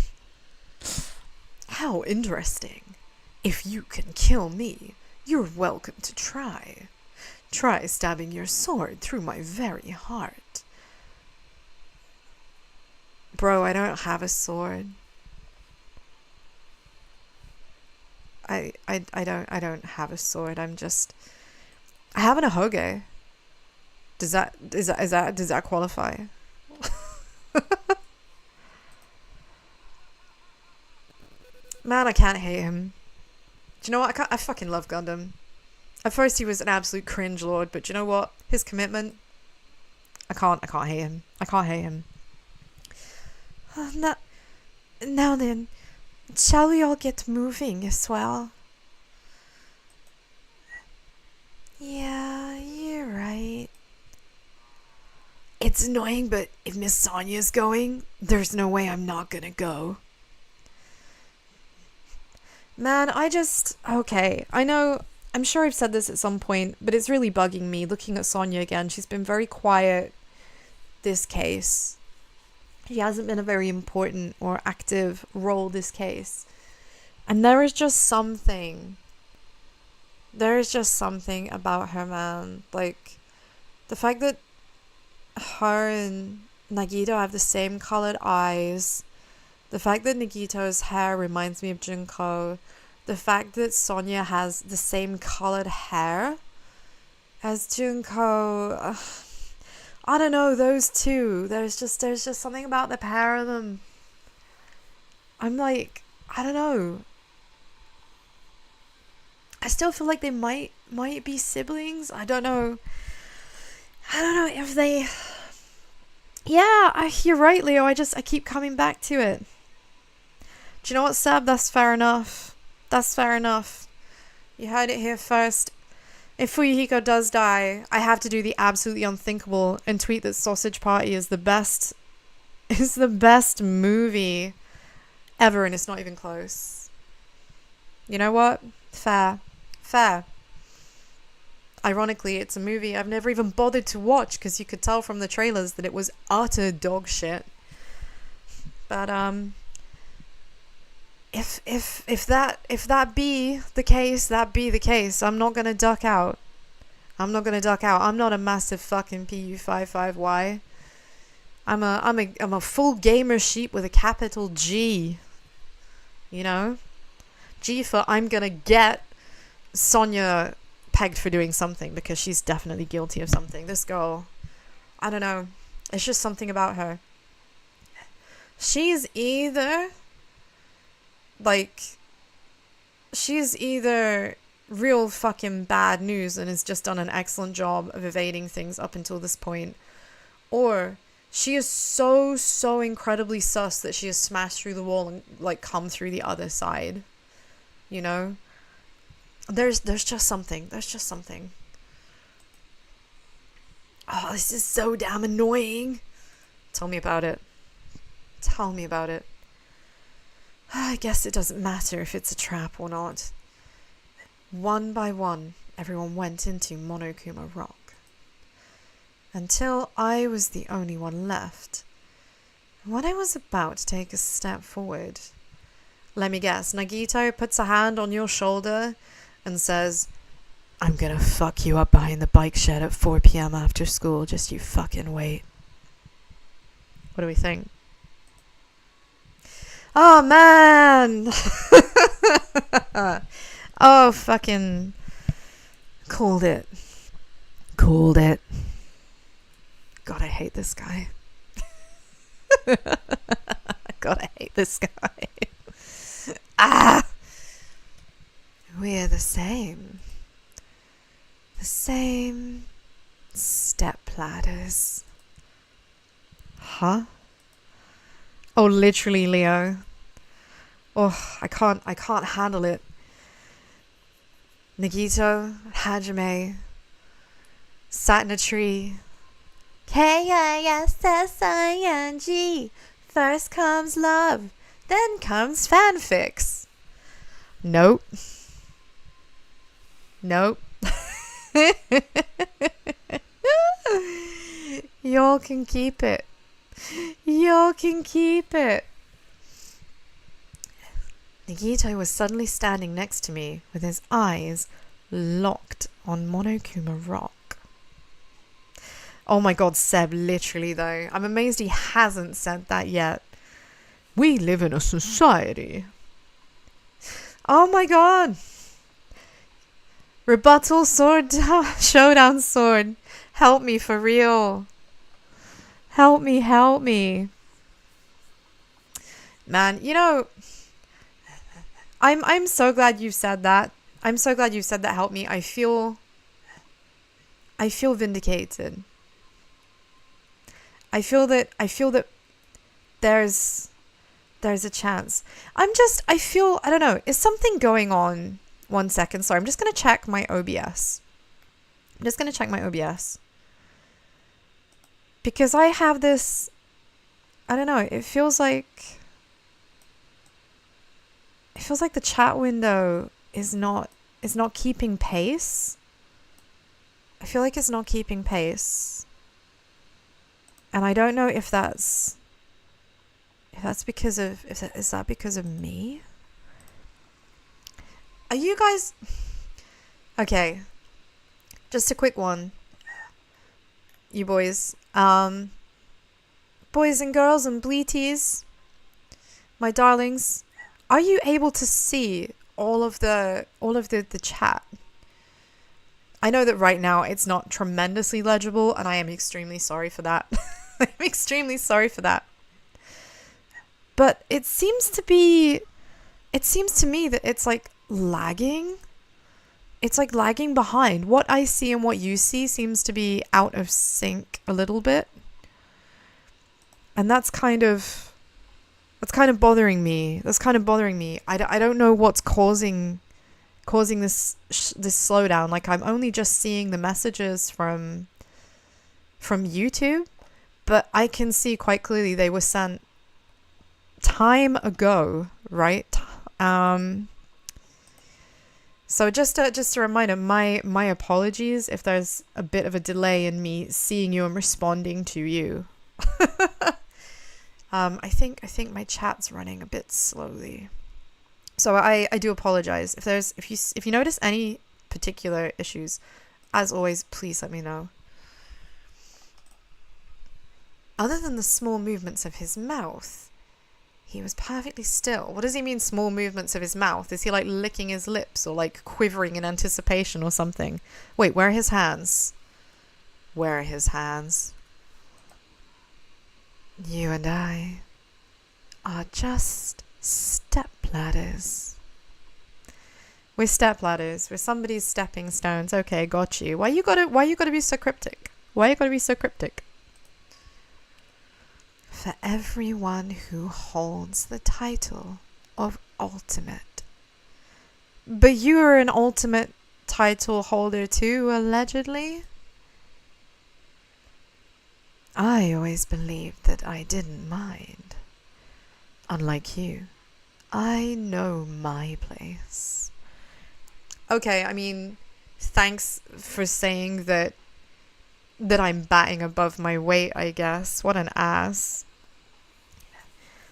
How interesting. If you can kill me, you're welcome to try. Try stabbing your sword through my very heart. Bro, I don't have a sword. I don't have a sword. I have an ahoge. Does that qualify? Man, I can't hate him. Do you know what? I fucking love Gundam. At first he was an absolute cringe lord, but do you know what? His commitment, I can't hate him. I can't hate him. Now then, shall we all get moving as well? Yeah, you're right. It's annoying, but if Miss Sonia's going, there's no way I'm not gonna go. Man, okay, I know, I'm sure I've said this at some point, but it's really bugging me looking at Sonia again. She's been very quiet this case. She hasn't been a very important or active role this case. And there is just something about her, man. Like, the fact that her and Nagito have the same colored eyes, the fact that Nagito's hair reminds me of Junko, the fact that Sonia has the same colored hair as Junko, I don't know, those two, there's just something about the pair of them. I'm like, I don't know. I still feel like they might be siblings. I don't know if they... Yeah, you're right, Leo. I keep coming back to it. Do you know what, Seb? That's fair enough. That's fair enough. You heard it here first. If Fuyuhiko does die, I have to do the absolutely unthinkable and tweet that Sausage Party is the best movie ever, and it's not even close. You know what? Fair. Ironically, it's a movie I've never even bothered to watch because you could tell from the trailers that it was utter dog shit. But if that be the case, that be the case. I'm not gonna duck out. I'm not a massive fucking PU55Y. I'm a full gamer sheep with a capital G. You know? G for I'm gonna get Sonia pegged for doing something because she's definitely guilty of something. This girl, I don't know. It's just something about her. She's either real fucking bad news and has just done an excellent job of evading things up until this point, or she is so incredibly sus that she has smashed through the wall and like come through the other side. You know? There's just something. Oh, this is so damn annoying. Tell me about it. I guess it doesn't matter if it's a trap or not. One by one, everyone went into Monokuma Rock. Until I was the only one left. When I was about to take a step forward, let me guess, Nagito puts a hand on your shoulder and says, I'm gonna fuck you up behind the bike shed at 4 p.m. after school, just you fucking wait. What do we think? Oh, man! Oh, fucking... Called it. God, I hate this guy. God, I hate this guy. Ah! We're the same. The same stepladders. Huh? Oh, literally, Leo. Oh, I can't handle it. Nagito, Hajime, sat in a tree. K-I-S-S-I-N-G. First comes love, then comes fanfics. Nope. Y'all can keep it. Nagito was suddenly standing next to me with his eyes locked on Monokuma Rock. Oh my god, Seb, literally though. I'm amazed he hasn't said that yet. We live in a society. Oh my god. Rebuttal sword. Showdown sword. Help me for real. Help me, help me. Man, you know, I'm so glad you said that. I'm so glad you said that. Help me. I feel vindicated. I feel that there's a chance. I don't know. Is something going on? 1 second. Sorry, I'm just going to check my OBS. Because I have this, I don't know, it feels like the chat window is not keeping pace. I feel like it's not keeping pace. And I don't know if that's because of, is that because of me? Are you guys, okay, just a quick one. You boys, boys and girls and bleaties, my darlings, are you able to see all of the chat? I know that right now it's not tremendously legible, and I am extremely sorry for that. I'm extremely sorry for that. But it seems to me that it's like lagging. It's like lagging behind. What I see and what you see seems to be out of sync a little bit. And that's kind of bothering me. I don't know what's causing this slowdown. Like, I'm only just seeing the messages from YouTube, but I can see quite clearly they were sent time ago, right? So just a reminder, my apologies if there's a bit of a delay in me seeing you and responding to you. I think my chat's running a bit slowly. So I do apologize. If you notice any particular issues, as always, please let me know. Other than the small movements of his mouth, he was perfectly still. What does he mean, small movements of his mouth? Is he like licking his lips or like quivering in anticipation or something? Wait, where are his hands? Where are his hands? You and I are just stepladders. We're stepladders. We're somebody's stepping stones. Okay, got you. Why you gotta be so cryptic? For everyone who holds the title of ultimate. But you are an ultimate title holder too, allegedly? I always believed that I didn't mind. Unlike you, I know my place. Okay, I mean, thanks for saying that I'm batting above my weight, I guess. What an ass.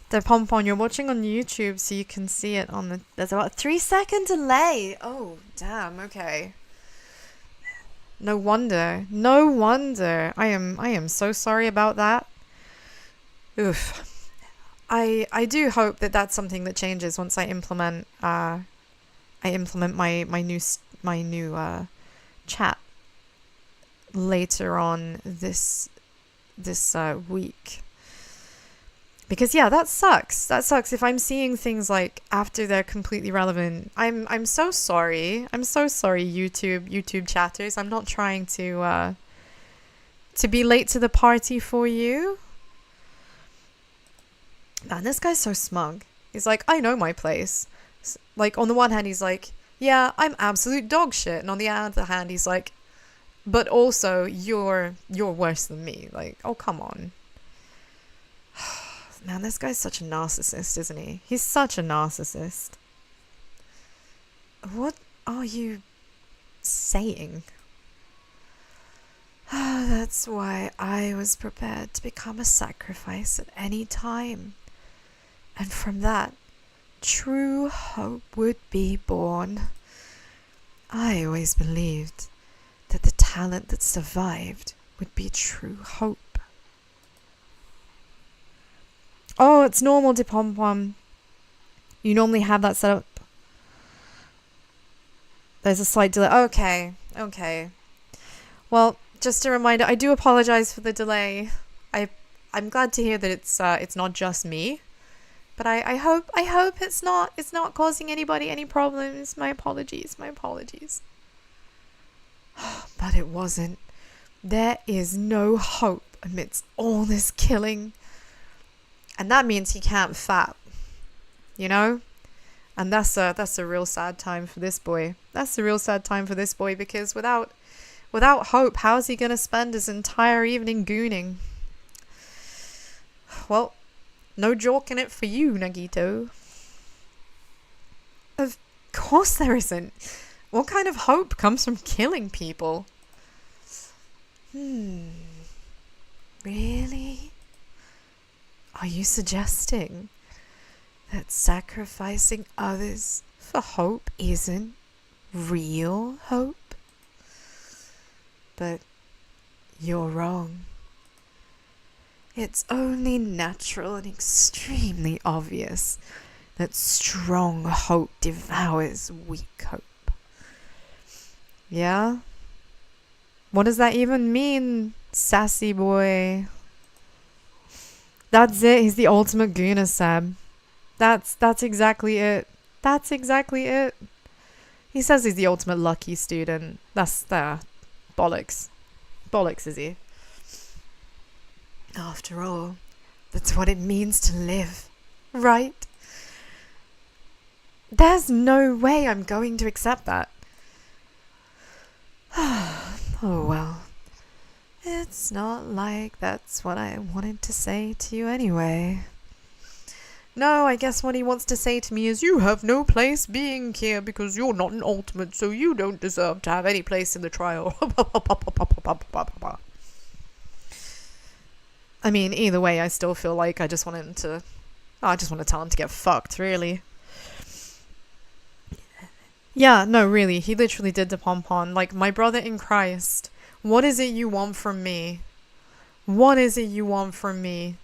The pompon, you're watching on YouTube, so you can see it on the... There's about a 3-second delay. Oh, damn, okay. No wonder. I am so sorry about that. Oof. I do hope that that's something that changes once I implement my new chat later on this week. Because yeah, that sucks if I'm seeing things like after they're completely relevant. I'm so sorry YouTube chatters. I'm not trying to be late to the party for you. Man, this guy's so smug. He's like, I know my place. Like, on the one hand he's like, yeah, I'm absolute dog shit, and on the other hand he's like, but also you're worse than me. Like, oh, come on. Man, this guy's such a narcissist, isn't he? He's such a narcissist. What are you saying? That's why I was prepared to become a sacrifice at any time. And from that, true hope would be born. I always believed that the talent that survived would be true hope. Oh, it's normal, Depompom. You normally have that set up. There's a slight delay. Okay, okay. Well, just a reminder, I do apologize for the delay. I'm glad to hear that it's not just me. But I hope it's not causing anybody any problems. My apologies. But it wasn't. There is no hope amidst all this killing. And that means he can't fap. You know? And that's a real sad time for this boy. That's a real sad time for this boy, because without hope, how's he gonna spend his entire evening gooning? Well, no joke in it for you, Nagito. Of course there isn't. What kind of hope comes from killing people? Really? Are you suggesting that sacrificing others for hope isn't real hope? But you're wrong. It's only natural and extremely obvious that strong hope devours weak hope. Yeah? What does that even mean, sassy boy? That's it. He's the ultimate gooner, Sam. That's exactly it. That's exactly it. He says he's the ultimate lucky student. That's bollocks. Bollocks, is he? After all, that's what it means to live, right? There's no way I'm going to accept that. Oh well. It's not like that's what I wanted to say to you anyway. No, I guess what he wants to say to me is, you have no place being here because you're not an ultimate, so you don't deserve to have any place in the trial. I mean, either way, I still feel like I just want to tell him to get fucked, really. Yeah, no, really, he literally did to Pompon. Like, my brother in Christ, what is it you want from me? What is it you want from me?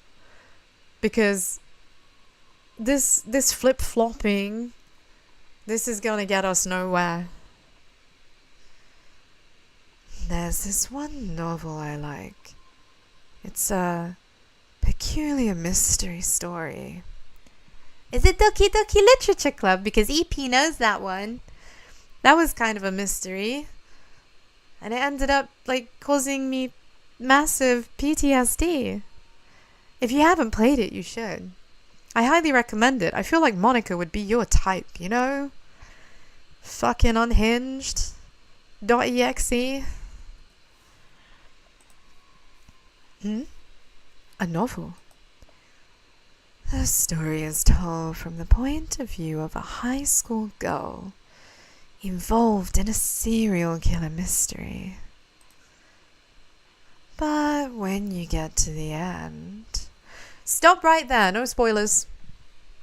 Because this flip-flopping, this is gonna get us nowhere. There's this one novel I like. It's a peculiar mystery story. Is it Doki Doki Literature Club? Because EP knows that one. That was kind of a mystery. And it ended up, like, causing me massive PTSD. If you haven't played it, you should. I highly recommend it. I feel like Monica would be your type, you know? Fucking unhinged. .exe. A novel. The story is told from the point of view of a high school girl involved in a serial killer mystery. But when you get to the end... Stop right there, no spoilers.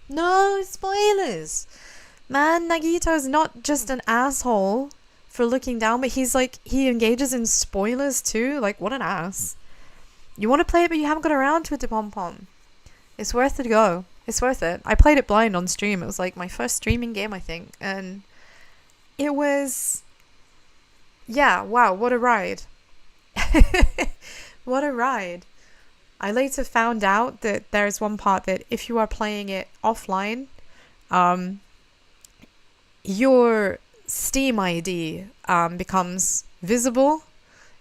No spoilers. Man, Nagito's not just an asshole for looking down, but he engages in spoilers too. Like, what an ass. You want to play it, but you haven't got around to it, to Pom-Pom. It's worth it to go. It's worth it. I played it blind on stream. It was like my first streaming game, I think. And it was... Yeah, wow, what a ride. What a ride. I later found out that there's one part that if you are playing it offline, your Steam ID becomes visible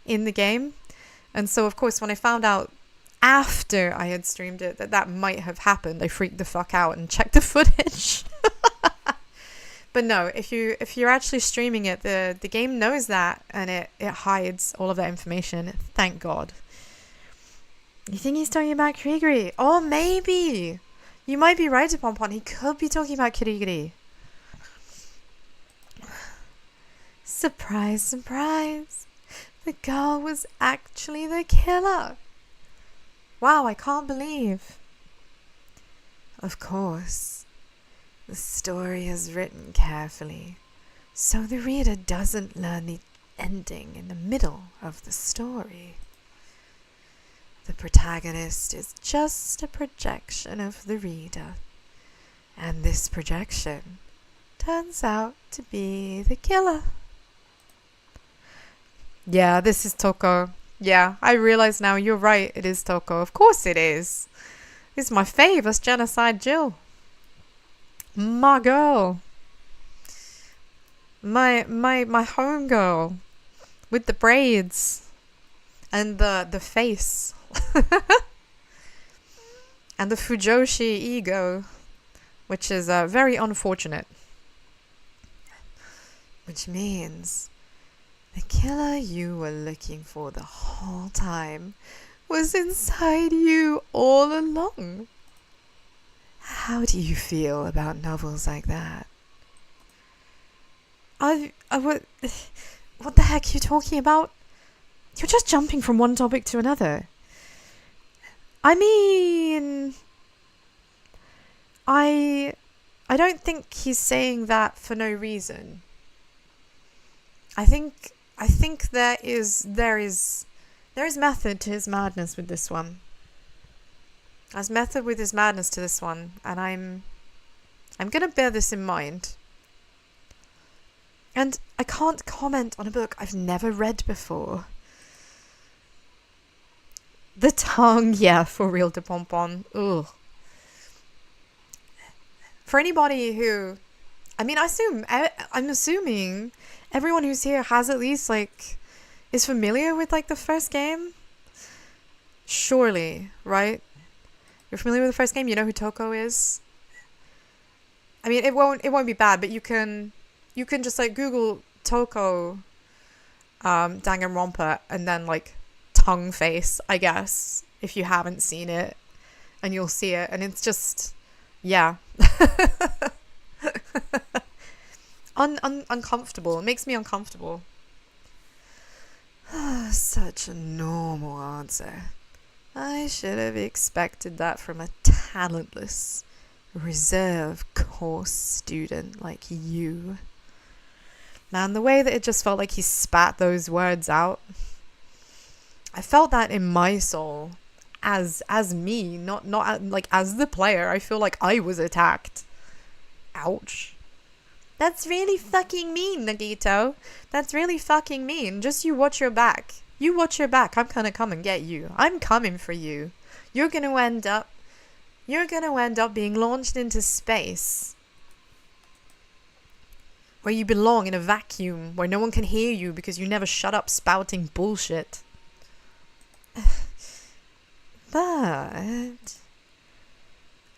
in the game. And so, of course, when I found out after I had streamed it that might have happened, I freaked the fuck out and checked the footage. But no, if you're actually streaming it, the game knows that, and it hides all of that information. Thank God. You think he's talking about Kirigiri? Oh, maybe. You might be right, Pompon. He could be talking about Kirigiri. Surprise, surprise. The girl was actually the killer. Wow, I can't believe. Of course, the story is written carefully, so the reader doesn't learn the ending in the middle of the story. The protagonist is just a projection of the reader, and this projection turns out to be the killer. Yeah, this is Toko. Yeah, I realize now, you're right, it is Toko. Of course it is. This is my fave, that's Genocide Jill. My girl. My homegirl. With the braids. And the face. And the Fujoshi ego. Which is very unfortunate. Which means the killer you were looking for the whole time was inside you all along. How do you feel about novels like that? What the heck are you talking about? You're just jumping from one topic to another. I mean, I don't think he's saying that for no reason. I think there is method to his madness with this one. There's method with his madness to this one, and I'm gonna bear this in mind. And I can't comment on a book I've never read before. The tongue, yeah, for real, de Pompon. Ugh. For anybody who, I mean, I'm assuming everyone who's here has at least, like, is familiar with, like, the first game. Surely, right? You're familiar with the first game? You know who Toko is? I mean, it won't be bad, but you can just, like, Google Toko, Danganronpa, and then, like, tongue face, I guess, if you haven't seen it, and you'll see it, and it's just, yeah. Uncomfortable. It makes me uncomfortable. Such a normal answer. I should have expected that from a talentless, reserve course student like you. Man, the way that it just felt like he spat those words out, I felt that in my soul, as me, not like as the player. I feel like I was attacked. Ouch. That's really fucking mean, Nagito. That's really fucking mean. Just you watch your back. You watch your back. I'm gonna come and get you. I'm coming for you. You're gonna end up being launched into space, where you belong, in a vacuum, where no one can hear you because you never shut up spouting bullshit. But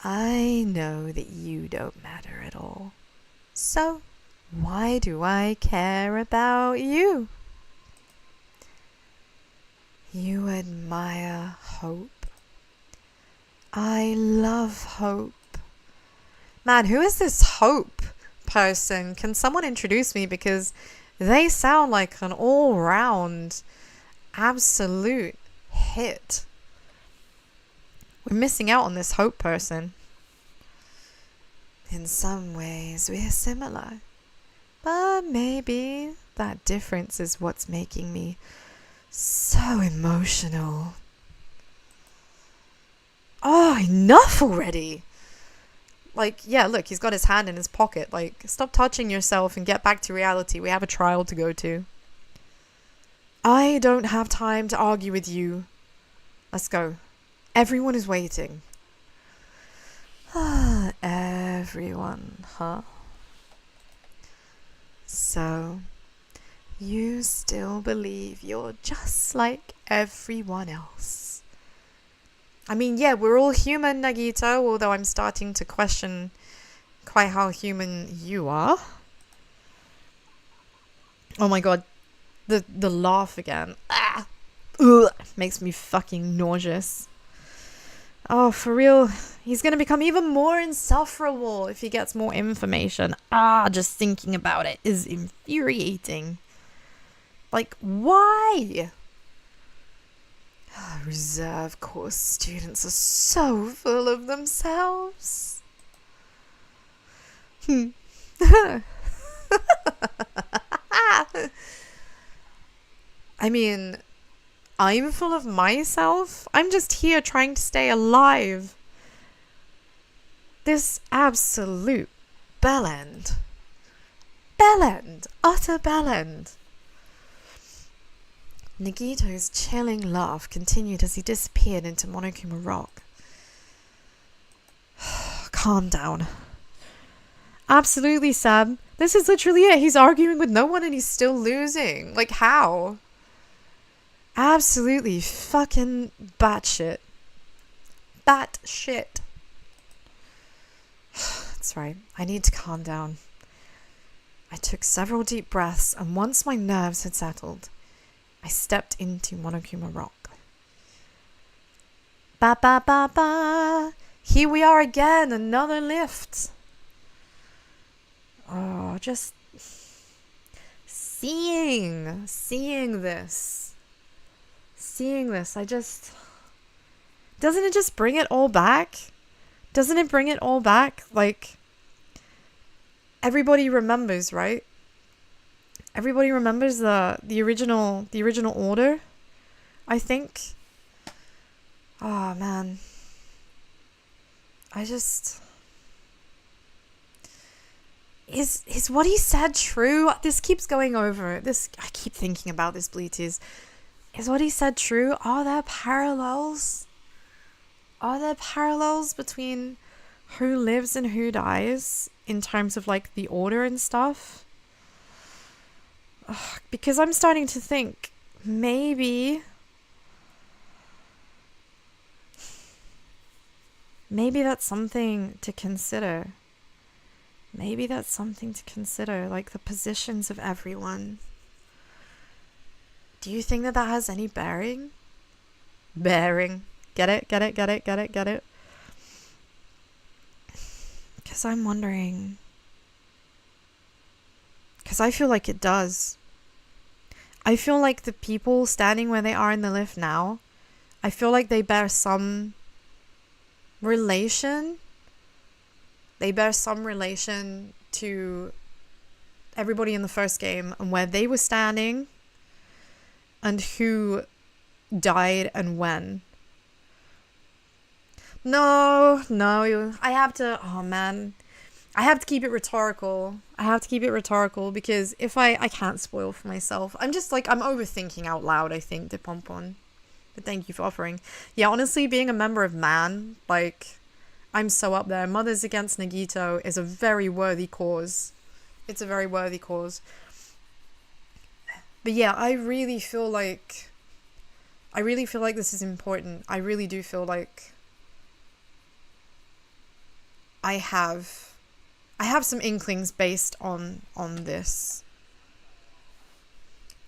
I know that you don't matter at all. So why do I care about you? You admire hope. I love hope. Man, who is this hope person? Can someone introduce me? Because they sound like an all-round absolute hit. We're missing out on this hope person. In some ways, we're similar. But maybe that difference is what's making me so emotional. Oh, enough already! Like, yeah, look, he's got his hand in his pocket. Like, stop touching yourself and get back to reality. We have a trial to go to. I don't have time to argue with you. Let's go. Everyone is waiting. Everyone, huh? So, you still believe you're just like everyone else. I mean, yeah, we're all human, Nagito, although I'm starting to question quite how human you are. Oh my god, the laugh again. Ah! Ugh, makes me fucking nauseous. Oh, for real, he's gonna become even more insufferable if he gets more information. Just thinking about it is infuriating. Like, why? Reserve course students are so full of themselves. I mean, I'm full of myself. I'm just here trying to stay alive. This absolute bellend. Bellend. Utter bellend. Nagito's chilling laugh continued as he disappeared into Monokuma Rock. Calm down. Absolutely, Sam. This is literally it. He's arguing with no one and he's still losing. Like, how? Absolutely fucking batshit. Batshit. That's right. I need to calm down. I took several deep breaths, and once my nerves had settled, I stepped into Monokuma Rock. Ba ba ba ba. Here we are again, another lift. Oh, just seeing this. Doesn't it just bring it all back? Doesn't it bring it all back? Like, everybody remembers, right? Everybody remembers the original order, I think. Oh man. Is what he said true? This keeps going over. I keep thinking about this, Bleaties. Is what he said true? Are there parallels? Are there parallels between who lives and who dies in terms of like the order and stuff? Ugh, because I'm starting to think maybe that's something to consider. Maybe that's something to consider, like the positions of everyone. Do you think that has any bearing? Bearing. Get it? Because I'm wondering. Because I feel like it does. I feel like the people standing where they are in the lift now, I feel like they bear some relation. They bear some relation to everybody in the first game and where they were standing and who died and when. No, I have to, oh man, I have to keep it rhetorical. Because if I can't spoil for myself. I'm just like, I'm overthinking out loud, I think, De Pompon. But thank you for offering. Yeah, honestly, being a member of MAN, like, I'm so up there. Mothers Against Nagito is a very worthy cause. It's a very worthy cause. But yeah, I really feel like this is important. I really do feel like I have some inklings based on this.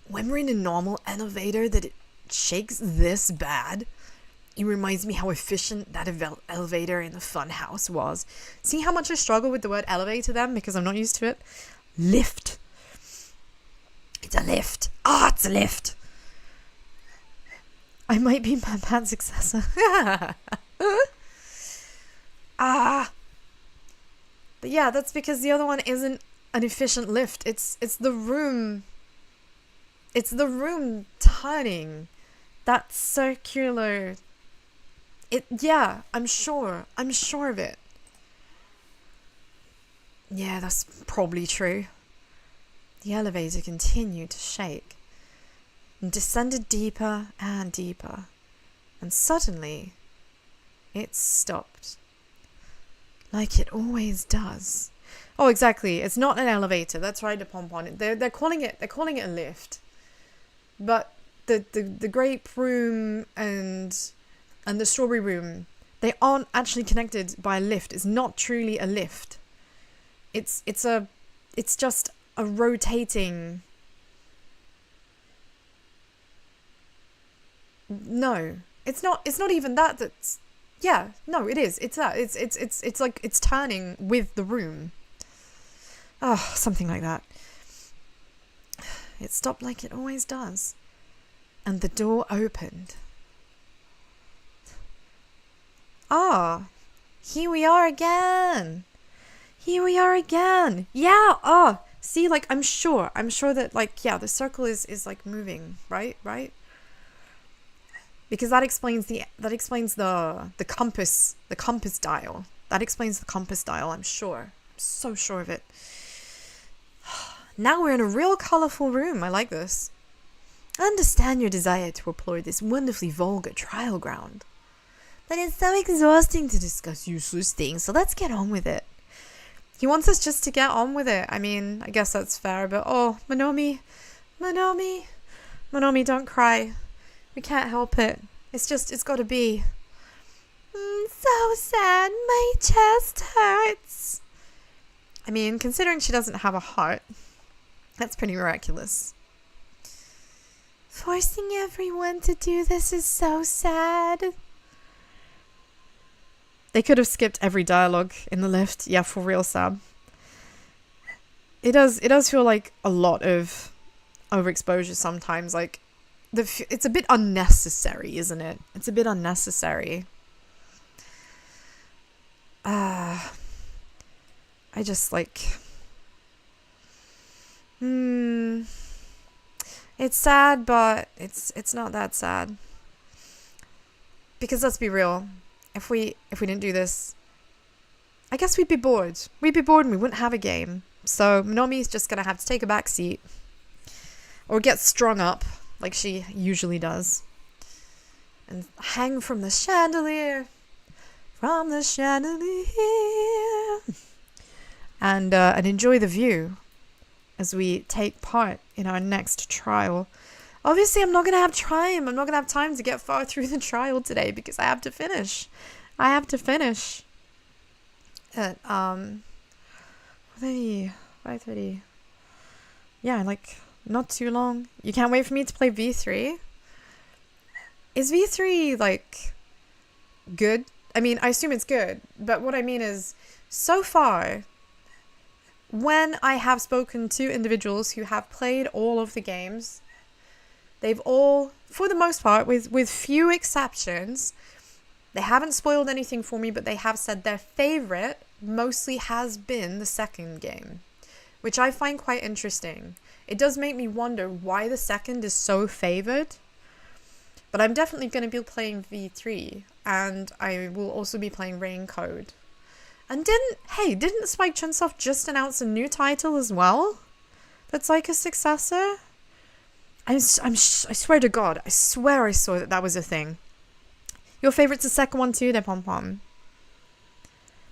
When we're in a normal elevator that it shakes this bad, it reminds me how efficient that elevator in the fun house was. See how much I struggle with the word elevator then because I'm not used to it? Lift. It's a lift. It's a lift. I might be my bad successor. But yeah, that's because the other one isn't an efficient lift. It's the room. It's the room turning. That circular. Yeah, I'm sure of it. Yeah, that's probably true. The elevator continued to shake and descended deeper and deeper, and suddenly it stopped. Like it always does. Oh, exactly. It's not an elevator. That's right, De Pompon. They're calling it a lift. But the grape room and the strawberry room, they aren't actually connected by a lift. It's not truly a lift. It's just a rotating. No, it's not even that. That's, yeah, no, it is. It's that. It's like it's turning with the room. Oh, something like that. It stopped like it always does, and the door opened. Here we are again. Yeah. See, like, I'm sure that, like, yeah, the circle is like moving, right? Because that explains the compass dial. That explains the compass dial, I'm sure. I'm so sure of it. Now we're in a real colorful room. I like this. I understand your desire to explore this wonderfully vulgar trial ground, but it's so exhausting to discuss useless things, so let's get on with it. He wants us just to get on with it. I mean, I guess that's fair, but oh, Monomi, don't cry. We can't help it. It's got to be. So sad. My chest hurts. I mean, considering she doesn't have a heart, that's pretty miraculous. Forcing everyone to do this is so sad. They could have skipped every dialogue in the lift. Yeah, for real, Sam. It does feel like a lot of overexposure sometimes. Like, it's a bit unnecessary, isn't it? It's a bit unnecessary. I just like... It's sad, but it's not that sad. Because let's be real, if we didn't do this, I guess we'd be bored. We'd be bored and we wouldn't have a game. So Monomi's just gonna have to take a back seat. Or get strung up, like she usually does. And hang from the chandelier. From the chandelier. And enjoy the view as we take part in our next trial. Obviously, I'm not going to have time. I'm not going to have time to get far through the trial today because I have to finish. At 5:30. Yeah, like, not too long. You can't wait for me to play V3? Is V3, like, good? I mean, I assume it's good. But what I mean is, so far, when I have spoken to individuals who have played all of the games, they've all, for the most part, with few exceptions, they haven't spoiled anything for me, but they have said their favorite mostly has been the second game, which I find quite interesting. It does make me wonder why the second is so favored, but I'm definitely going to be playing V3, and I will also be playing Rain Code. And didn't Spike Chunsoft just announce a new title as well? That's like a successor? I swear to God, I swear I saw that was a thing. Your favorite's the second one too, De Pom Pom?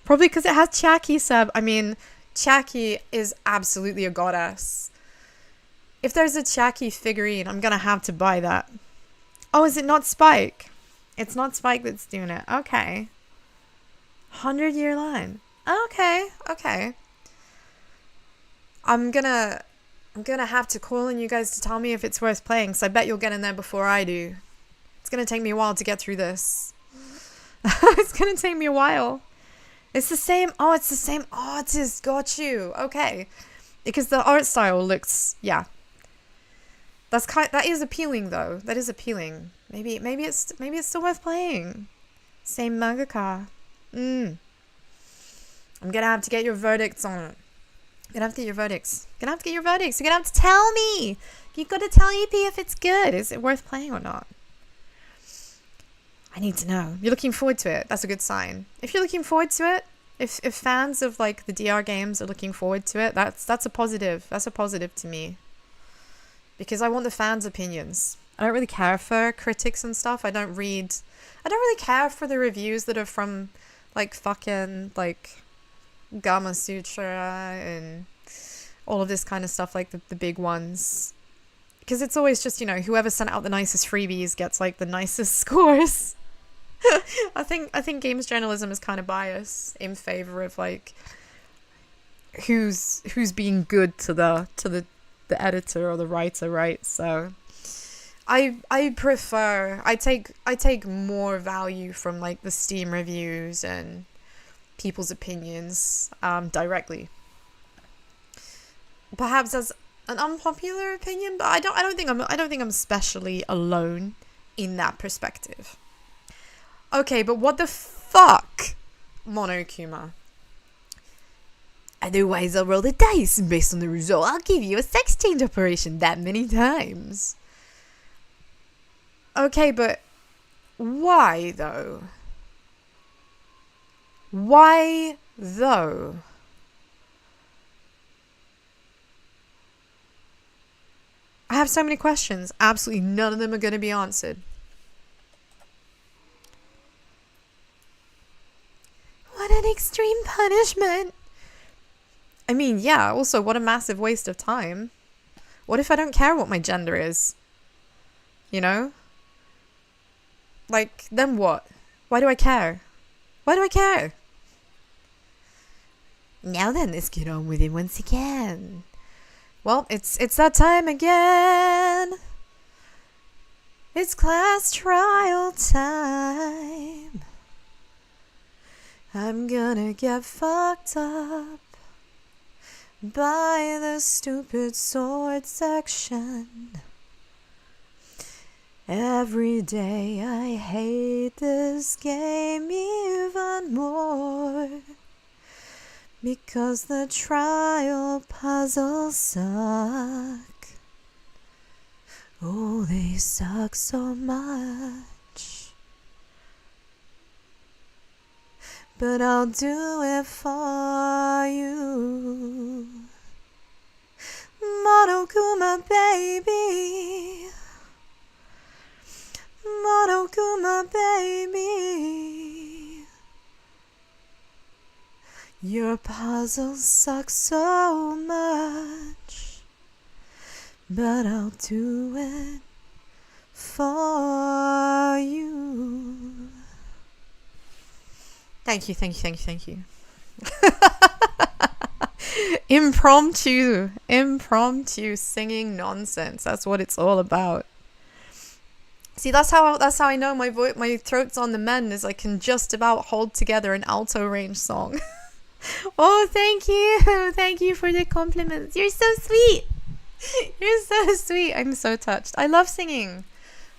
Probably because it has Chiaki sub. I mean, Chiaki is absolutely a goddess. If there's a Chiaki figurine, I'm gonna have to buy that. Oh, is it not Spike? It's not Spike that's doing it. Okay. 100-year line. Okay. I'm gonna have to call on you guys to tell me if it's worth playing, because I bet you'll get in there before I do. It's gonna take me a while to get through this. It's gonna take me a while. It's the same. Oh, it's the same artist. Got you. Okay. Because the art style looks, yeah. That is appealing though. That is appealing. Maybe it's still worth playing. Same mangaka. I'm gonna have to get your verdicts on it. You're gonna have to get your verdicts. You're gonna have to tell me. You gotta tell EP if it's good. Is it worth playing or not? I need to know. You're looking forward to it. That's a good sign. If you're looking forward to it, if fans of like the DR games are looking forward to it, that's a positive. That's a positive to me. Because I want the fans' opinions. I don't really care for critics and stuff. I don't really care for the reviews that are from like fucking like Gama Sutra and all of this kind of stuff, like the big ones. Because it's always just, whoever sent out the nicest freebies gets like the nicest scores. I think games journalism is kind of biased in favor of like who's being good to the editor or the writer, right? So I take more value from like the Steam reviews and people's opinions directly. Perhaps as an unpopular opinion, but I don't think I'm especially alone in that perspective. Okay, but what the fuck, Monokuma? Otherwise, I'll roll the dice, and based on the result, I'll give you a sex change operation that many times. Okay, but why though? Why though? I have so many questions. Absolutely none of them are going to be answered. What an extreme punishment. I mean, yeah, also what a massive waste of time. What if I don't care what my gender is? You know? Like, then what? Why do I care? Why do I care? Now then, let's get on with it once again. Well, it's that time again. It's class trial time. I'm gonna get fucked up by the stupid sword section. Every day I hate this game even more, because the trial puzzles suck. Oh, they suck so much. But I'll do it for you. Monokuma baby. Monokuma baby. Your puzzles suck so much, but I'll do it for you. Thank you, thank you, thank you, thank you. Impromptu singing nonsense. That's what it's all about. See, that's how I know my throat's on the mend, is I can just about hold together an alto range song. Oh, thank you for the compliments. You're so sweet. You're so sweet. I'm so touched. I love singing.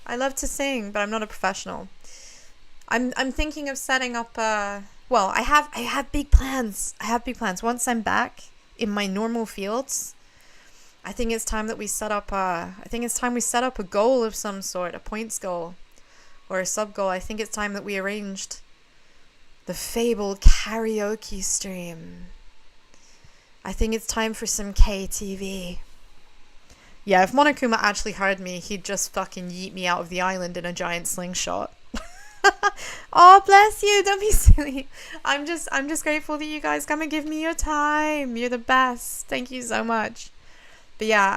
I love to sing, but I'm not a professional. I'm thinking of setting up well, I have big plans. Once I'm back in my normal fields, I think it's time that we set up a goal of some sort, a points goal or a sub goal. I think it's time that we arranged the fabled karaoke stream. I think it's time for some KTV. Yeah, if Monokuma actually heard me, he'd just fucking yeet me out of the island in a giant slingshot. Oh, bless you, don't be silly. I'm just grateful that you guys come and give me your time. You're the best. Thank you so much. But yeah,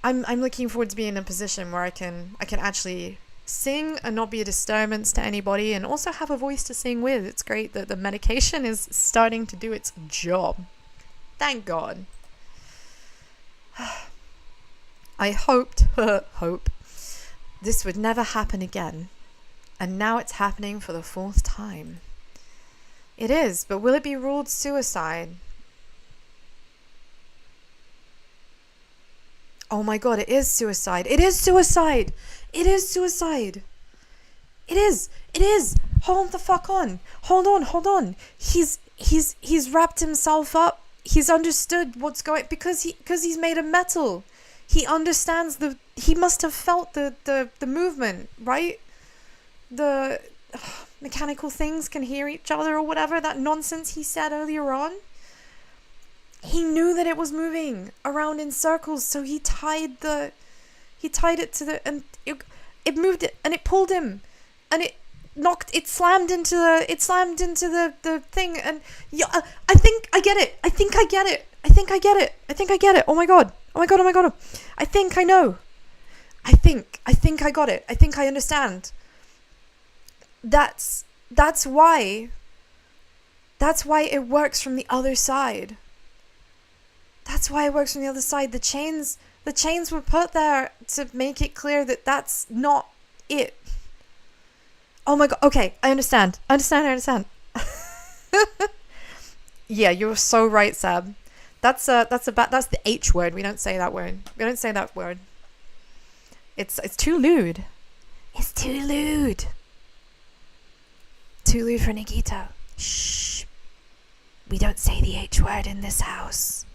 I'm looking forward to being in a position where I can actually sing and not be a disturbance to anybody, and also have a voice to sing with. It's great that the medication is starting to do its job. Thank God. I hoped this would never happen again, and now it's happening for the 4th time. It is, but will it be ruled suicide? Oh my God, it is suicide. It is suicide. It is suicide. It is. Hold the fuck on. Hold on. He's wrapped himself up. He's understood what's going, because he's made of metal. He understands he must have felt the movement, right? The mechanical things can hear each other or whatever, that nonsense he said earlier on. He knew that it was moving around in circles, so he tied it to the, and it moved it, and it pulled him, and it slammed into the thing, and yeah, I think I get it. Oh my god. I think I know. I think I got it. I think I understand. That's why it works from the other side. The chains were put there to make it clear that that's not it. Oh my god. Okay, I understand. Yeah, you're so right, Sab. That's the H word. We don't say that word. It's too lewd. It's too lewd. Too lewd for Nikito. Shh. We don't say the H word in this house.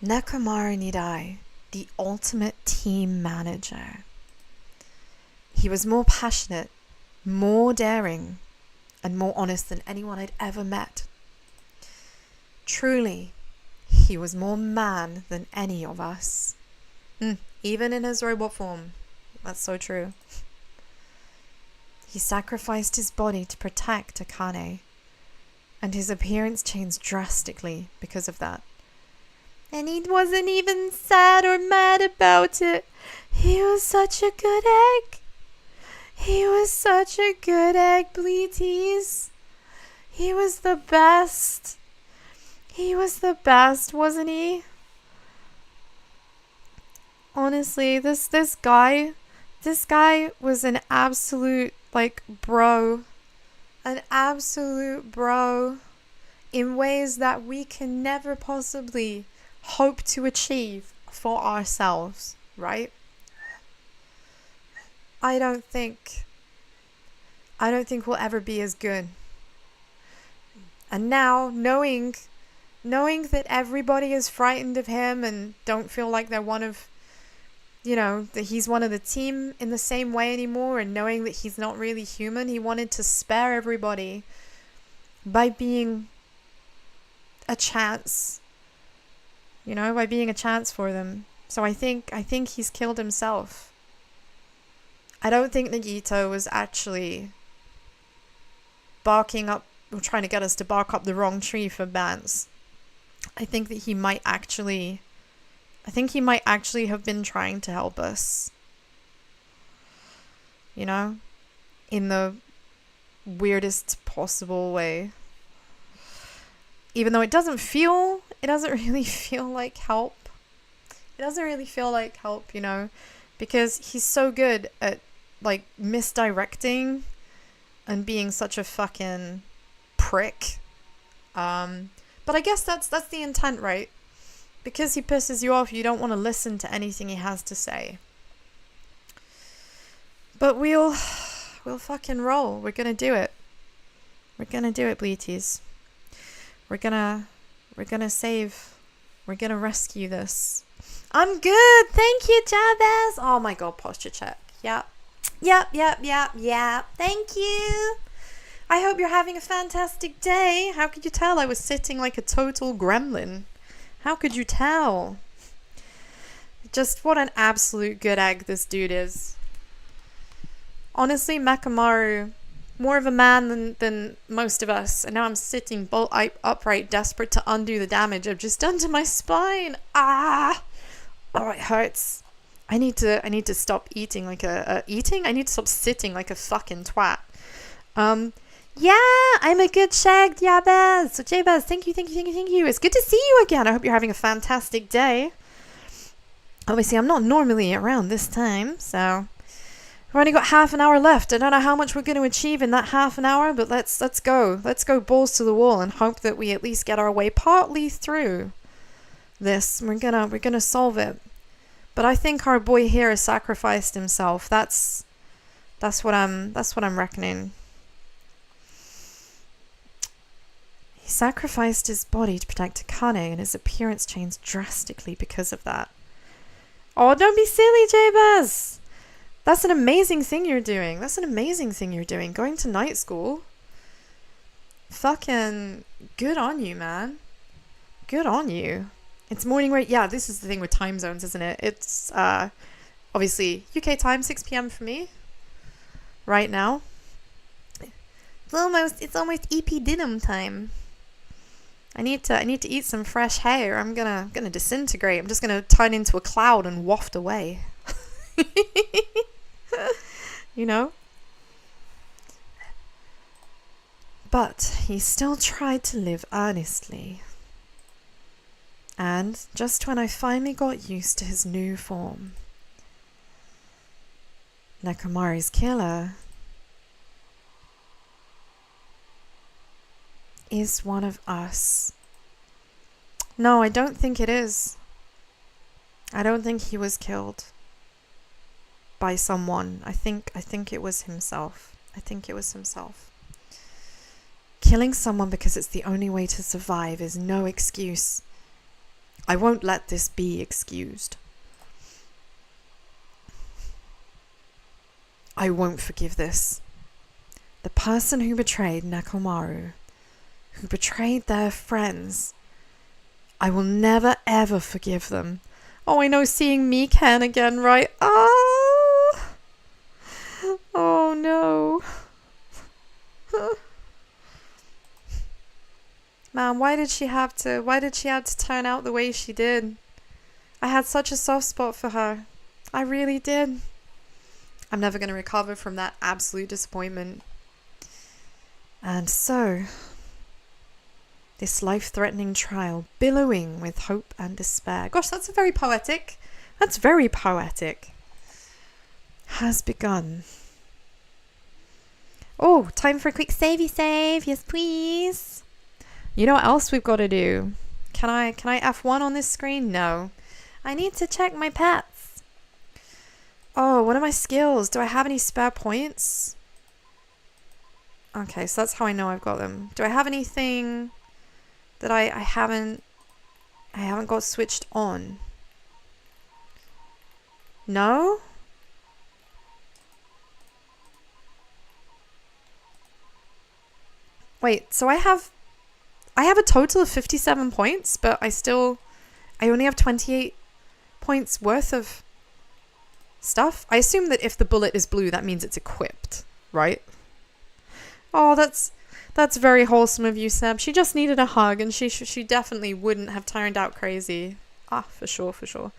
Nekomaru Nidai, the ultimate team manager. He was more passionate, more daring, and more honest than anyone I'd ever met. Truly, he was more man than any of us. Even in his robot form. That's so true. He sacrificed his body to protect Akane, and his appearance changed drastically because of that. And he wasn't even sad or mad about it. He was such a good egg. He was such a good egg, Bleeties. He was the best. He was the best, wasn't he? Honestly, this guy was an absolute, bro. An absolute bro. In ways that we can never possibly hope to achieve for ourselves, right? I don't think we'll ever be as good. And now, knowing that everybody is frightened of him and don't feel like they're one of, that he's one of the team in the same way anymore, and knowing that he's not really human, he wanted to spare everybody by being a chance, by being a chance for them. So I think he's killed himself. I don't think Nagito was actually barking up, or trying to get us to bark up the wrong tree for Bance. I think that he might actually have been trying to help us. In the weirdest possible way. Even though it doesn't really feel like help. It doesn't really feel like help, because he's so good at misdirecting and being such a fucking prick. But I guess that's the intent, right? Because he pisses you off, you don't want to listen to anything he has to say. But we'll fucking roll. We're gonna do it. We're gonna do it, Bleeties. We're gonna save. We're gonna rescue this. I'm good. Thank you, Jabez. Oh my god, posture check. Yep. Thank you. I hope you're having a fantastic day. How could you tell I was sitting like a total gremlin? How could you tell? Just what an absolute good egg this dude is. Honestly, Mechamaru, more of a man than most of us. And now I'm sitting bolt upright, desperate to undo the damage I've just done to my spine. Ah! Oh, it hurts. I need to stop eating like I need to stop sitting like a fucking twat. Yeah, I'm a good shag, Jabez. So Jabez, thank you. It's good to see you again. I hope you're having a fantastic day. Obviously, I'm not normally around this time, so we've only got half an hour left. I don't know how much we're going to achieve in that half an hour, but let's go. Let's go balls to the wall and hope that we at least get our way partly through this. We're gonna solve it. But I think our boy here has sacrificed himself. That's what I'm reckoning. He sacrificed his body to protect Akane, and his appearance changed drastically because of that. Oh, don't be silly, Jabez! That's an amazing thing you're doing. Going to night school. Fucking good on you, man. Good on you. It's morning right? Yeah, this is the thing with time zones, isn't it? It's obviously UK time, 6 p.m. for me right now. It's almost EP dinner time. I need to eat some fresh hair. I'm gonna disintegrate. I'm just gonna turn into a cloud and waft away. But he still tried to live earnestly. And just when I finally got used to his new form, Nekomaru's killer is one of us. No, I don't think it is. I don't think he was killed by someone. I think it was himself. Killing someone because it's the only way to survive is no excuse. I won't let this be excused. I won't forgive this. The person who betrayed Nekomaru, who betrayed their friends, I will never ever forgive them. Oh, I know, seeing me Ken again, right? Oh, oh no. Man, why did she have to turn out the way she did? I had such a soft spot for her. I really did. I'm never going to recover from that absolute disappointment. And so, this life-threatening trial, billowing with hope and despair. Gosh, that's very poetic. That's very poetic. Has begun. Oh, time for a quick savey save. Yes, please. You know what else we've got to do? Can I F1 on this screen? No. I need to check my pets. Oh, what are my skills? Do I have any spare points? Okay, so that's how I know I've got them. Do I have anything that I haven't got switched on? No? Wait, so I have a total of 57 points, but I only have 28 points worth of stuff. I assume that if the bullet is blue, that means it's equipped, right? Oh, that's very wholesome of you, Seb. She just needed a hug, and she definitely wouldn't have turned out crazy. Ah, for sure, for sure.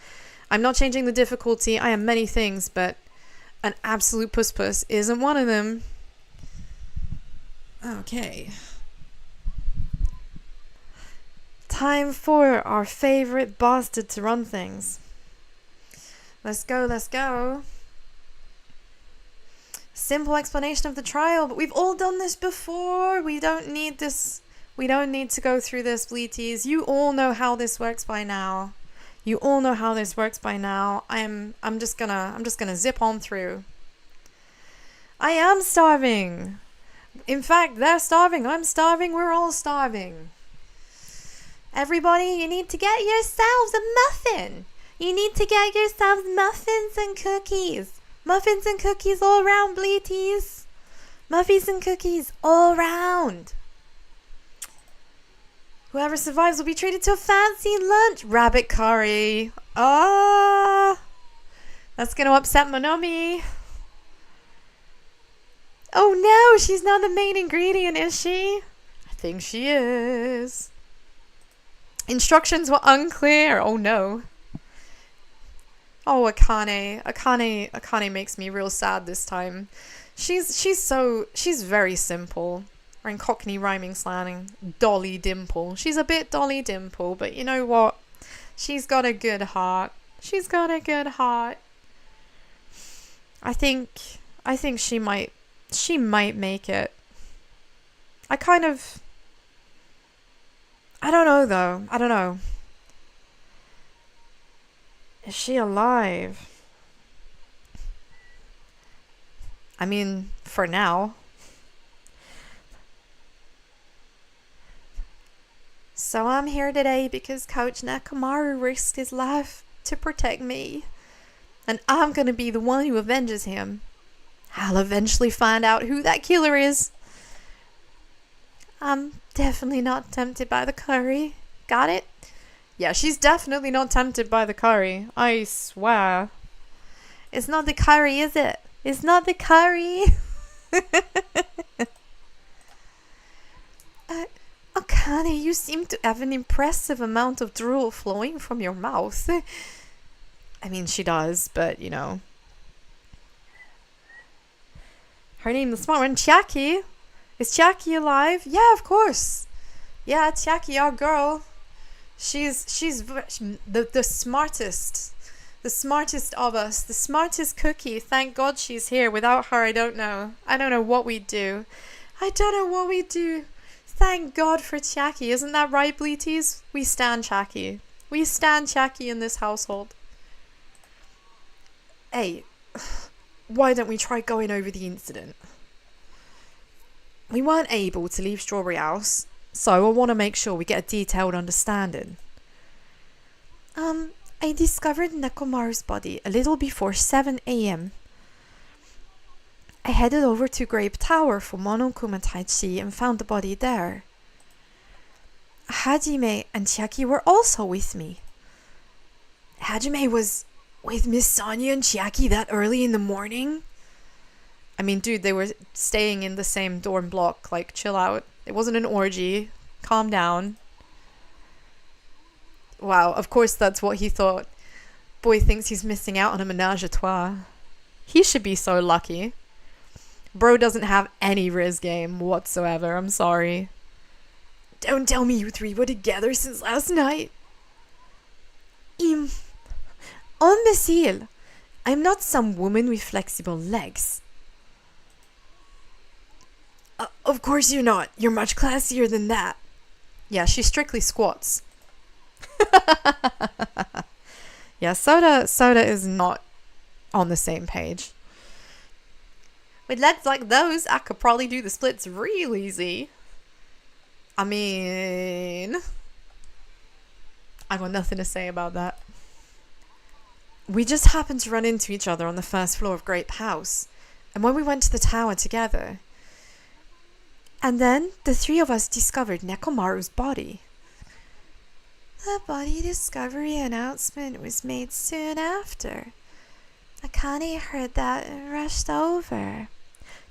I'm not changing the difficulty. I am many things, but an absolute puss isn't one of them. Okay. Time for our favorite bastard to run things. Let's go, let's go. Simple explanation of the trial, but we've all done this before. We don't need this. We don't need to go through this, bleaties. You all know how this works by now. You all know how this works by now. I'm just gonna zip on through. I am starving. In fact, they're starving. I'm starving. We're all starving. Everybody, you need to get yourselves a muffin. You need to get yourselves muffins and cookies. Muffins and cookies all around, bleaties. Muffins and cookies all around. Whoever survives will be treated to a fancy lunch. Rabbit curry. Ah, that's going to upset Monomi. Oh no, she's not the main ingredient, is she? I think she is. Instructions were unclear. Oh no. Oh, Akane makes me real sad this time. She's very simple. Or in Cockney rhyming slang, Dolly Dimple. She's a bit Dolly Dimple, but you know what? She's got a good heart. She's got a good heart. I think she might make it. I don't know though. I don't know. Is she alive? I mean, for now. So I'm here today because Coach Mechamaru risked his life to protect me. And I'm going to be the one who avenges him. I'll eventually find out who that killer is. I'm definitely not tempted by the curry. Got it? Yeah, she's definitely not tempted by the curry. I swear. It's not the curry, is it? It's not the curry. Akane, you seem to have an impressive amount of drool flowing from your mouth. I mean, she does, but, you know. Her name, the smart one, Chiaki. Is Chiaki alive? Yeah, of course. Yeah, Chiaki, our girl. She's the smartest. The smartest of us. The smartest cookie. Thank God she's here. Without her, I don't know. I don't know what we'd do. I don't know what we'd do. Thank God for Chiaki. Isn't that right, bleaties? We stand Chiaki. We stand Chiaki in this household. Hey, why don't we try going over the incident? We weren't able to leave Strawberry House, so I want to make sure we get a detailed understanding. I discovered Nekomaru's body a little before 7 a.m. I headed over to Grape Tower for Monokuma Tai Chi and found the body there. Hajime and Chiaki were also with me. Hajime was with Miss Sonia and Chiaki that early in the morning? I mean, dude, they were staying in the same dorm block. Like, chill out. It wasn't an orgy. Calm down. Wow, of course that's what he thought. Boy thinks he's missing out on a menage a trois. He should be so lucky. Bro doesn't have any Riz game whatsoever. I'm sorry. Don't tell me you three were together since last night. Imbecile. I'm not some woman with flexible legs. Of course you're not. You're much classier than that. Yeah, she strictly squats. Yeah, Soda is not on the same page. With legs like those, I could probably do the splits real easy. I mean, I got nothing to say about that. We just happened to run into each other on the first floor of Grape House, and when we went to the tower together, and then the three of us discovered Nekomaru's body. The body discovery announcement was made soon after. Akane heard that and rushed over.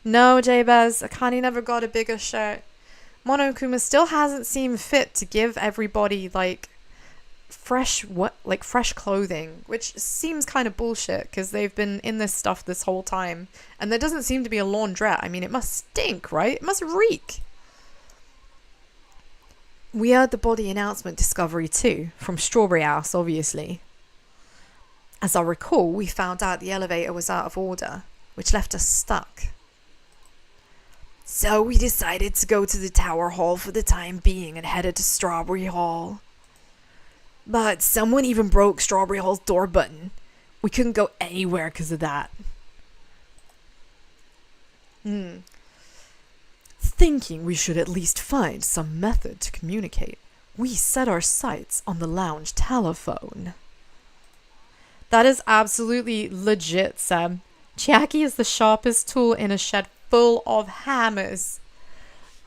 No, Jabez, Akane never got a bigger shirt. Monokuma still hasn't seen fit to give everybody fresh clothing, which seems kind of bullshit because they've been in this stuff this whole time, and there doesn't seem to be a laundrette. I mean, it must stink, right? It must reek. We heard the body announcement discovery too, from Strawberry House, obviously. As I recall, we found out the elevator was out of order, which left us stuck. So we decided to go to the Tower Hall for the time being and headed to Strawberry Hall. But someone even broke Strawberry Hall's door button. We couldn't go anywhere because of that. Thinking we should at least find some method to communicate, we set our sights on the lounge telephone. That is absolutely legit, Sam. Chiaki is the sharpest tool in a shed full of hammers.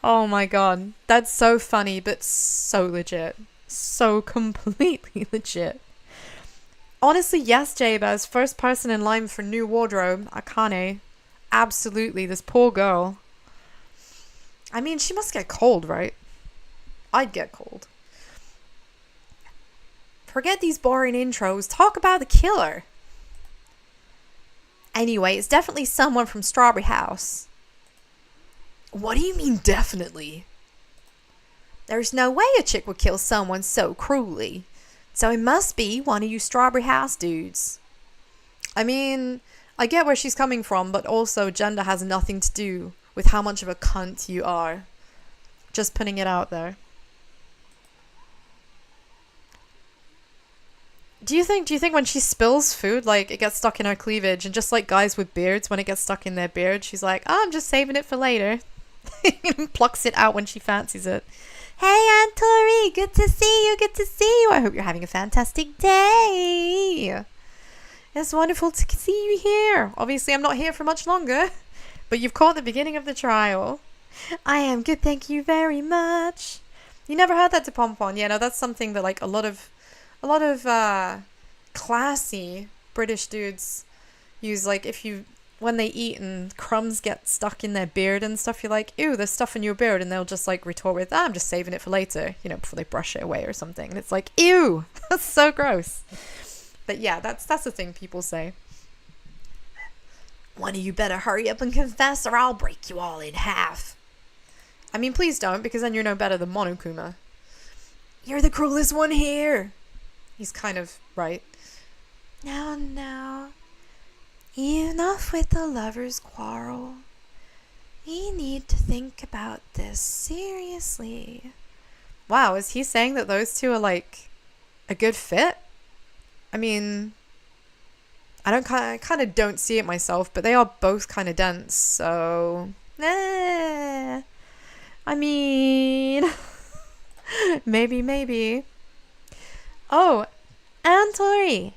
Oh my god. That's so funny, but so legit. So completely legit. Honestly, yes, Jabez, first person in line for new wardrobe, Akane. Absolutely, this poor girl. I mean, she must get cold, right? I'd get cold. Forget these boring intros. Talk about the killer. Anyway, it's definitely someone from Strawberry House. What do you mean, definitely? There's no way a chick would kill someone so cruelly. So it must be one of you Strawberry House dudes. I mean, I get where she's coming from, but also gender has nothing to do with how much of a cunt you are. Just putting it out there. Do you think when she spills food, like, it gets stuck in her cleavage, and just like guys with beards, when it gets stuck in their beard, she's like, oh, I'm just saving it for later. And plucks it out when she fancies it. Hey, Aunt Tori, good to see you, good to see you. I hope you're having a fantastic day. It's wonderful to see you here. Obviously, I'm not here for much longer, but you've caught the beginning of the trial. I am good, thank you very much. You never heard that to Pompon? Yeah, no, that's something that like a lot of classy British dudes use. Like when they eat and crumbs get stuck in their beard and stuff, you're like, ew, there's stuff in your beard, and they'll just like retort with, I'm just saving it for later, you know, before they brush it away or something. And it's like, ew, that's so gross. But yeah, that's the thing people say. One of you better hurry up and confess, or I'll break you all in half. I mean, please don't, because then you're no better than Monokuma. You're the cruelest one here. He's kind of right. Now, enough with the lovers' quarrel. We need to think about this seriously. Wow, is he saying that those two are like a good fit? I mean, I kind of don't see it myself, but they are both kind of dense, so I mean, maybe. Oh, Antori,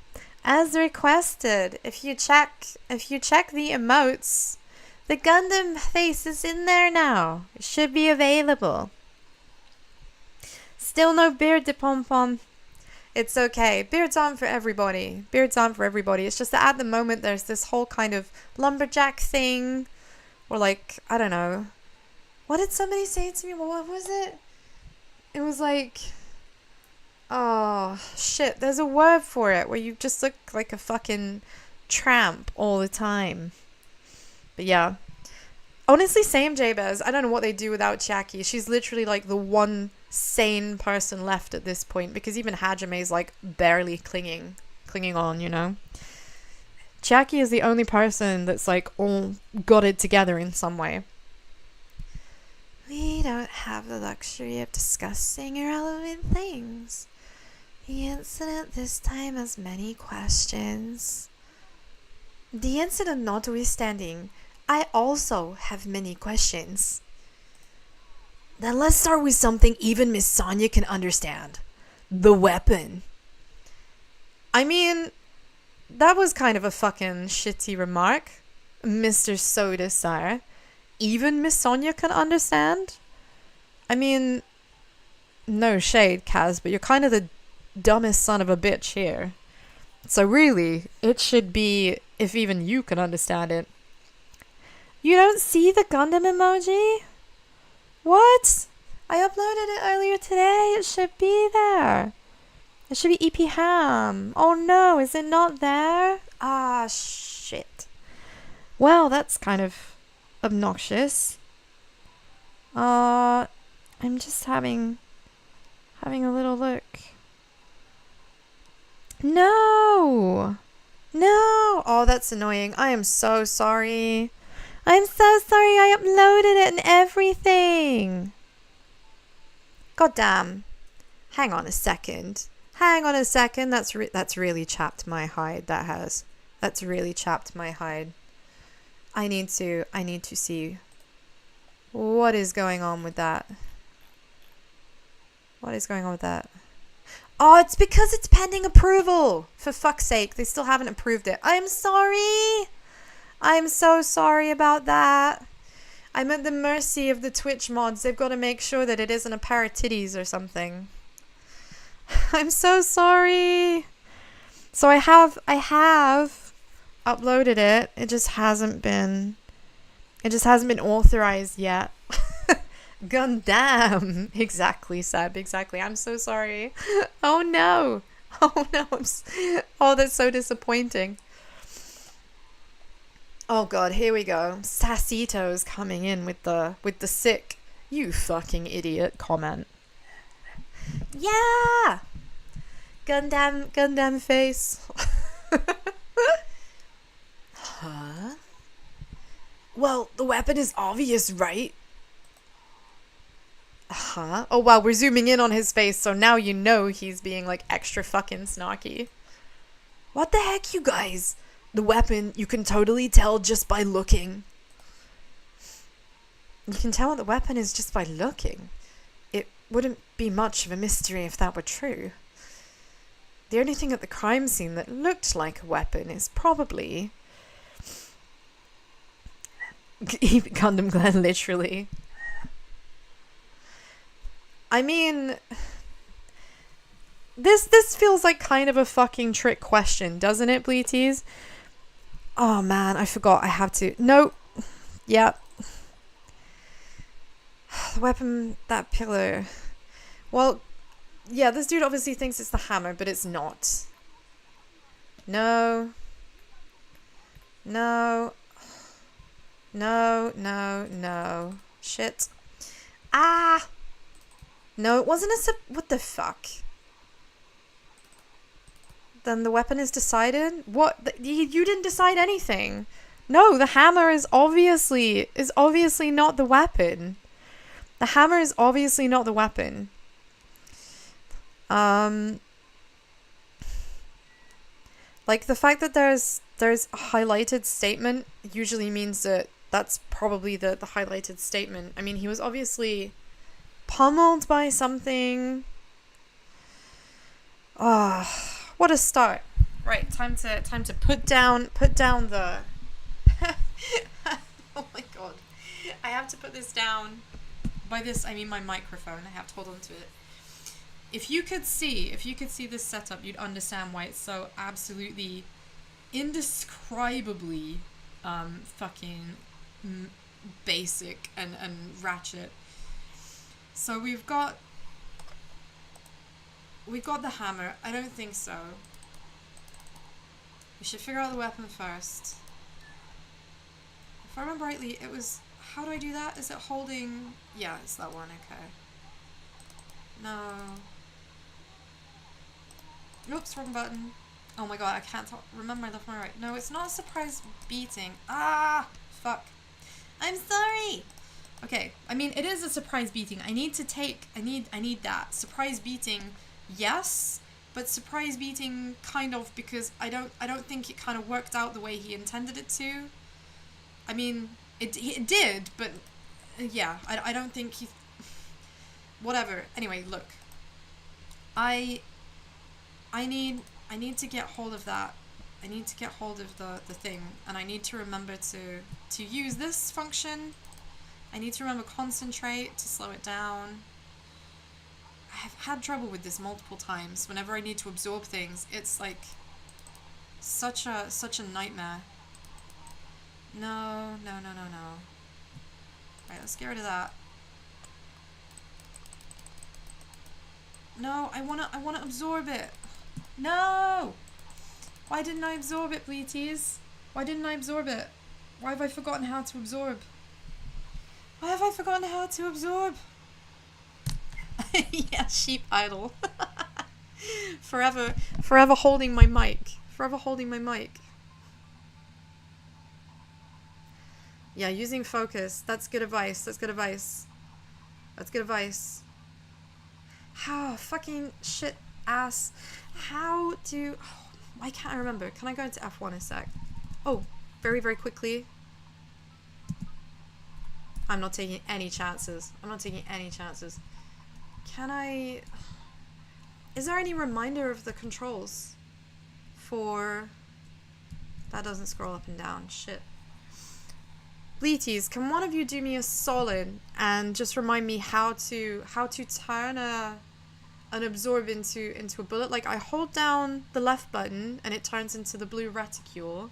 as requested, if you check the emotes, the Gundam face is in there now. It should be available. Still no beard de pom pom. It's okay. Beards on for everybody. Beards on for everybody. It's just that at the moment there's this whole kind of lumberjack thing. Or like, I don't know. What did somebody say to me? What was it? It was like, oh, shit. There's a word for it where you just look like a fucking tramp all the time. But yeah. Honestly, same Jabez. I don't know what they do without Chiaki. She's literally like the one sane person left at this point, because even Hajame's like barely clinging on, you know. Chiaki is the only person that's like all got it together in some way. We don't have the luxury of discussing irrelevant things. The incident this time has many questions. The incident notwithstanding, I also have many questions. Then let's start with something even Miss Sonia can understand. The weapon. I mean, that was kind of a fucking shitty remark, Mr. Soda Sire. Even Miss Sonia can understand? I mean, no shade, Kaz, but you're kind of the dumbest son of a bitch here. So really, it should be if even you can understand it. You don't see the Gundam emoji? What? I uploaded it earlier today. It should be there. It should be EP Ham. Oh no, is it not there? Ah, shit. Well, that's kind of obnoxious. I'm just having a little look. No! No! Oh, that's annoying. I am so sorry. I'm so sorry, I uploaded it and everything. God damn. Hang on a second. That's really chapped my hide. That's really chapped my hide. I need to see what is going on with that. What is going on with that? Oh, it's because it's pending approval. For fuck's sake, they still haven't approved it. I'm sorry. I'm so sorry about that. I'm at the mercy of the Twitch mods. They've got to make sure that it isn't a pair of titties or something. I'm so sorry. So I have uploaded it. It just hasn't been authorized yet. Gundam. Exactly, Seb. Exactly. I'm so sorry. Oh no. Oh no. Oh, that's so disappointing. Oh god, here we go. SASSITO's coming in with the sick, you fucking idiot comment. Yeah! Gundam face. Huh? Well, the weapon is obvious, right? Huh? Oh wow, we're zooming in on his face, so now you know he's being like extra fucking snarky. What the heck, you guys? The weapon, you can totally tell just by looking. You can tell what the weapon is just by looking. It wouldn't be much of a mystery if that were true. The only thing at the crime scene that looked like a weapon is probably... Gundam Glenn, literally. I mean... This feels like kind of a fucking trick question, doesn't it, Bleaties? Oh man, I forgot I have to... No. Yep. The weapon, that pillar. Well, yeah, this dude obviously thinks it's the hammer, but it's not. No. No. No, no, no. Shit. Ah! No, it wasn't a... What the fuck? Then the weapon is decided? What? You didn't decide anything. No, the hammer is obviously not the weapon. The hammer is obviously not the weapon. Like the fact that there's a highlighted statement usually means that that's probably the highlighted statement. I mean, he was obviously pummeled by something. Ah. What a start. Right, time to put down the oh my god. I have to put this down. By this I mean my microphone. I have to hold on to it. if you could see this setup, you'd understand why it's so absolutely indescribably fucking basic and ratchet. So we've got the hammer. I don't think so. We should figure out the weapon first. If I remember rightly, it was... How do I do that? Is it holding... Yeah, it's that one, okay. No. Oops, wrong button. Oh my god, I can't remember my left and my right. No, it's not a surprise beating. Ah! Fuck. I'm sorry! Okay, I mean, it is a surprise beating. I need that. Surprise beating, yes, but surprise beating kind of, because I don't think it kind of worked out the way he intended it to. I mean, it did, but yeah, I don't think he... Whatever. Anyway, look. I need to get hold of that. I need to get hold of the thing, and I need to remember to use this function. I need to remember concentrate to slow it down. I have had trouble with this multiple times. Whenever I need to absorb things, it's like such a nightmare. No. Right, let's get rid of that. No, I wanna absorb it. No! Why didn't I absorb it, please? Why didn't I absorb it? Why have I forgotten how to absorb? Why have I forgotten how to absorb? Yeah, sheep idle. Forever holding my mic. Forever holding my mic. Yeah, using focus. That's good advice. That's good advice. That's good advice. How fucking shit ass. How do... Oh, why can't I remember? Can I go into F1 a sec? Oh, very, very quickly. I'm not taking any chances. I'm not taking any chances. Can I... Is there any reminder of the controls for... That doesn't scroll up and down. Shit. Bleaties, can one of you do me a solid and just remind me how to turn an absorb into a bullet? Like, I hold down the left button and it turns into the blue reticule.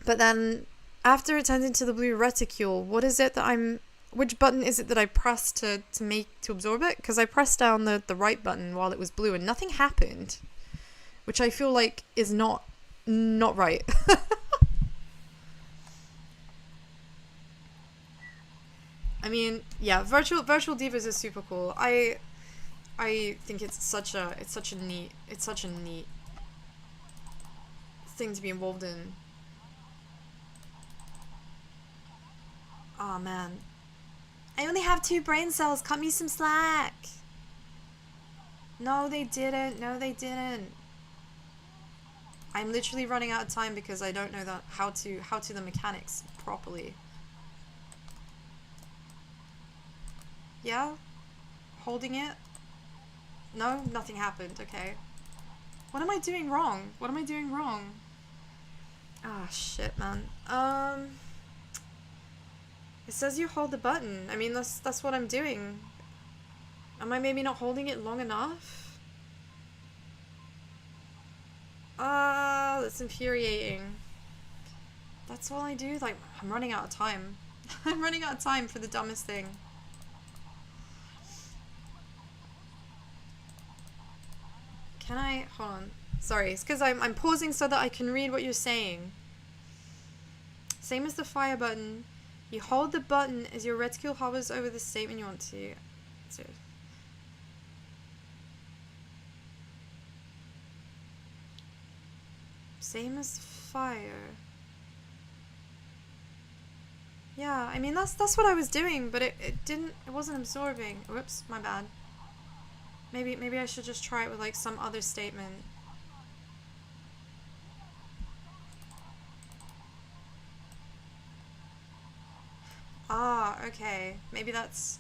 But then after it turns into the blue reticule, what is it that which button is it that I press to absorb it? Because I pressed down the right button while it was blue and nothing happened, which I feel like is not right. I mean, yeah, virtual divas is super cool. I think it's such a neat thing to be involved in. Oh man, I only have 2 brain cells. Cut me some slack. No, they didn't. No, they didn't. I'm literally running out of time because I don't know how to the mechanics properly. Yeah? Holding it? No? Nothing happened. Okay. What am I doing wrong? What am I doing wrong? Ah, shit, man. It says you hold the button. I mean, that's what I'm doing. Am I maybe not holding it long enough? That's infuriating. That's all I do? Like, I'm running out of time. I'm running out of time for the dumbest thing. Can I... Hold on. Sorry, it's because I'm pausing so that I can read what you're saying. Same as the fire button. You hold the button as your reticule hovers over the statement you want to... Same as fire. Yeah, I mean, that's what I was doing, but it wasn't absorbing. Whoops, my bad. Maybe I should just try it with like some other statement. Ah, okay. Maybe that's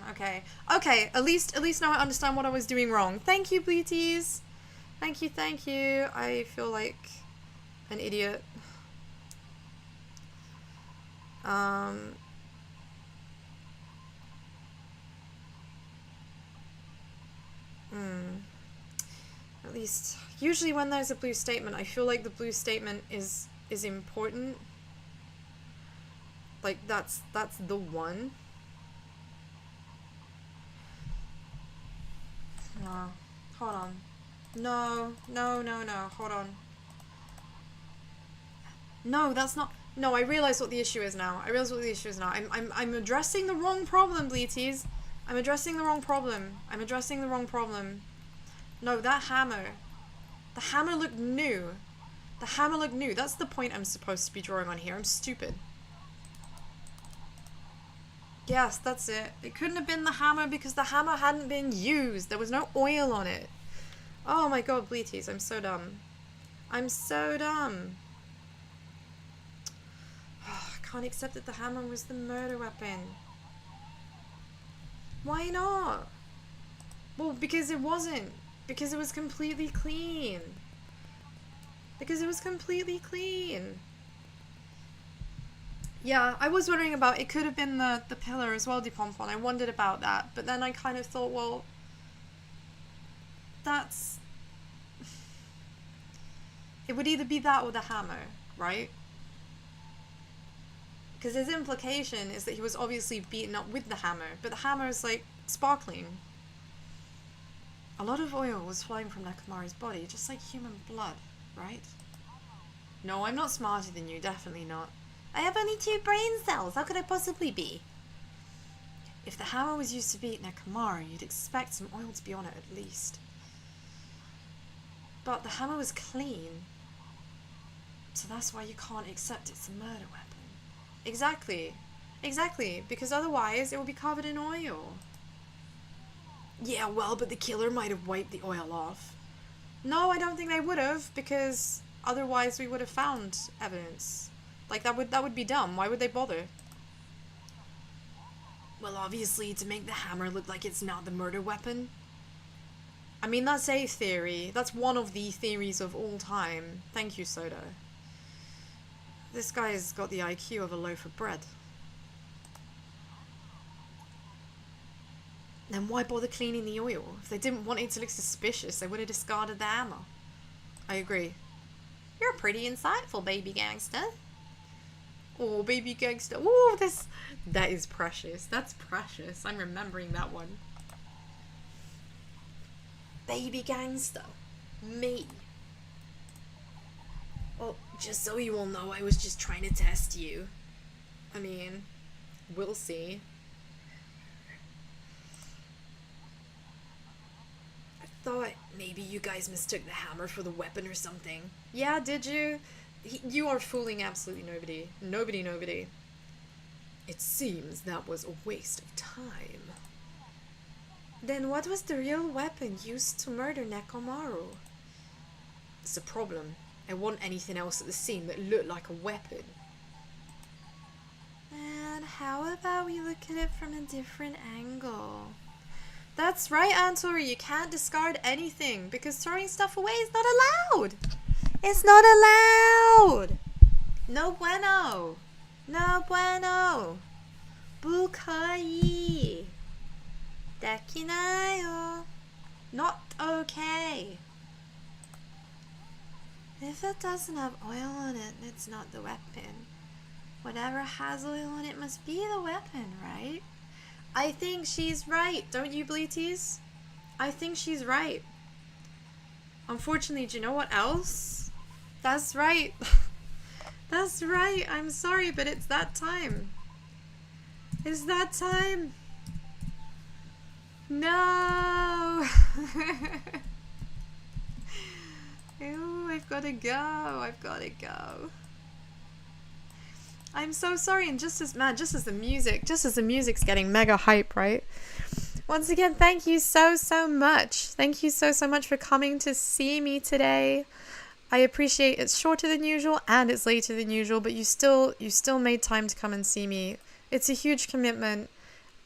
okay. Okay, at least now I understand what I was doing wrong. Thank you, Bleaties. Thank you. I feel like an idiot. Um, at least, usually when there's a blue statement, I feel like the blue statement is important. Like, that's the one. No, hold on. No, hold on. No, that's not. No, I realize what the issue is now. I'm addressing the wrong problem, Bleaties. I'm addressing the wrong problem. No, that hammer. The hammer looked new. That's the point I'm supposed to be drawing on here. I'm stupid. Yes, that's it. It couldn't have been the hammer because the hammer hadn't been used. There was no oil on it. Oh my god, Bleaties, I'm so dumb. I can't accept that the hammer was the murder weapon. Why not? Well, because it wasn't. Because it was completely clean. Yeah, I was wondering about, it could have been the pillar as well, Depompon. I wondered about that. But then I kind of thought, well, it would either be that or the hammer, right? Because his implication is that he was obviously beaten up with the hammer, but the hammer is, like, sparkling. A lot of oil was flowing from Nekomaru's body, just like human blood, right? No, I'm not smarter than you, definitely not. I have only 2 brain cells, how could I possibly be? If the hammer was used to beat Nekomaru, you'd expect some oil to be on it at least. But the hammer was clean, so that's why you can't accept it's a murder weapon. Exactly, because otherwise it would be covered in oil. Yeah, well, but the killer might have wiped the oil off. No, I don't think they would have, because otherwise we would have found evidence. Like, that would be dumb. Why would they bother? Well, obviously, to make the hammer look like it's not the murder weapon. I mean, that's a theory. That's one of the theories of all time. Thank you, Soda. This guy has got the IQ of a loaf of bread. Then why bother cleaning the oil? If they didn't want it to look suspicious, they would have discarded the hammer. I agree. You're pretty insightful, baby gangster. Oh, baby gangster. Oh, that is precious. That's precious. I'm remembering that one. Baby gangster. Me. Well, just so you all know, I was just trying to test you. I mean, we'll see. I thought maybe you guys mistook the hammer for the weapon or something. Yeah, did you? You are fooling absolutely nobody. Nobody. It seems that was a waste of time. Then what was the real weapon used to murder Nekomaru? It's a problem. I want anything else at the scene that looked like a weapon. And how about we look at it from a different angle? That's right, Antori, you can't discard anything because throwing stuff away is not allowed. It's not allowed. No bueno. No bueno. Bukai. Dekinayo. Not okay. If it doesn't have oil on it, it's not the weapon. Whatever has oil on it must be the weapon, right? I think she's right, don't you, Bleaties? I think she's right. Unfortunately, do you know what else? That's right. That's right. I'm sorry, but it's that time. It's that time. No. Ew, I've got to go. I'm so sorry, and just as the music's getting mega hype, right? Once again, thank you so much. Thank you so much for coming to see me today. I appreciate it's shorter than usual and it's later than usual, but you still made time to come and see me. It's a huge commitment.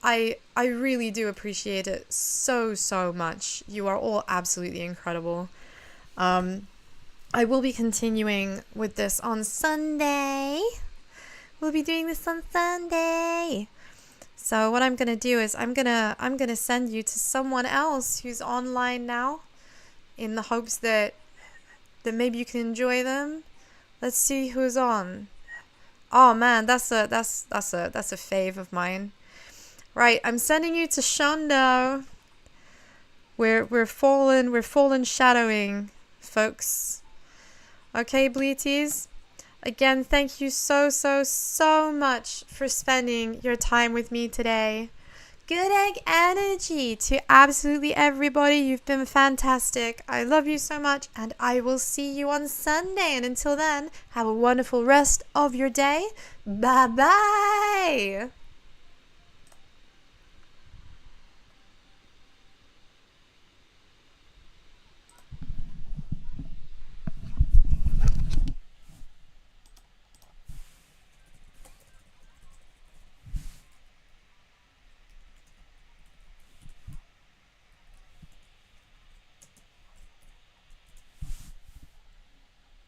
I really do appreciate it so much. You are all absolutely incredible. I will be continuing with this on Sunday. We'll be doing this on Sunday. So what I'm gonna do is I'm gonna send you to someone else who's online now, in the hopes that maybe you can enjoy them. Let's see who's on. Oh man, that's a fave of mine. Right, I'm sending you to Shondo. We're fallen shadowing, folks. Okay, Bleaties? Again, thank you so much for spending your time with me today. Good egg energy to absolutely everybody. You've been fantastic. I love you so much, and I will see you on Sunday. And until then, have a wonderful rest of your day. Bye-bye.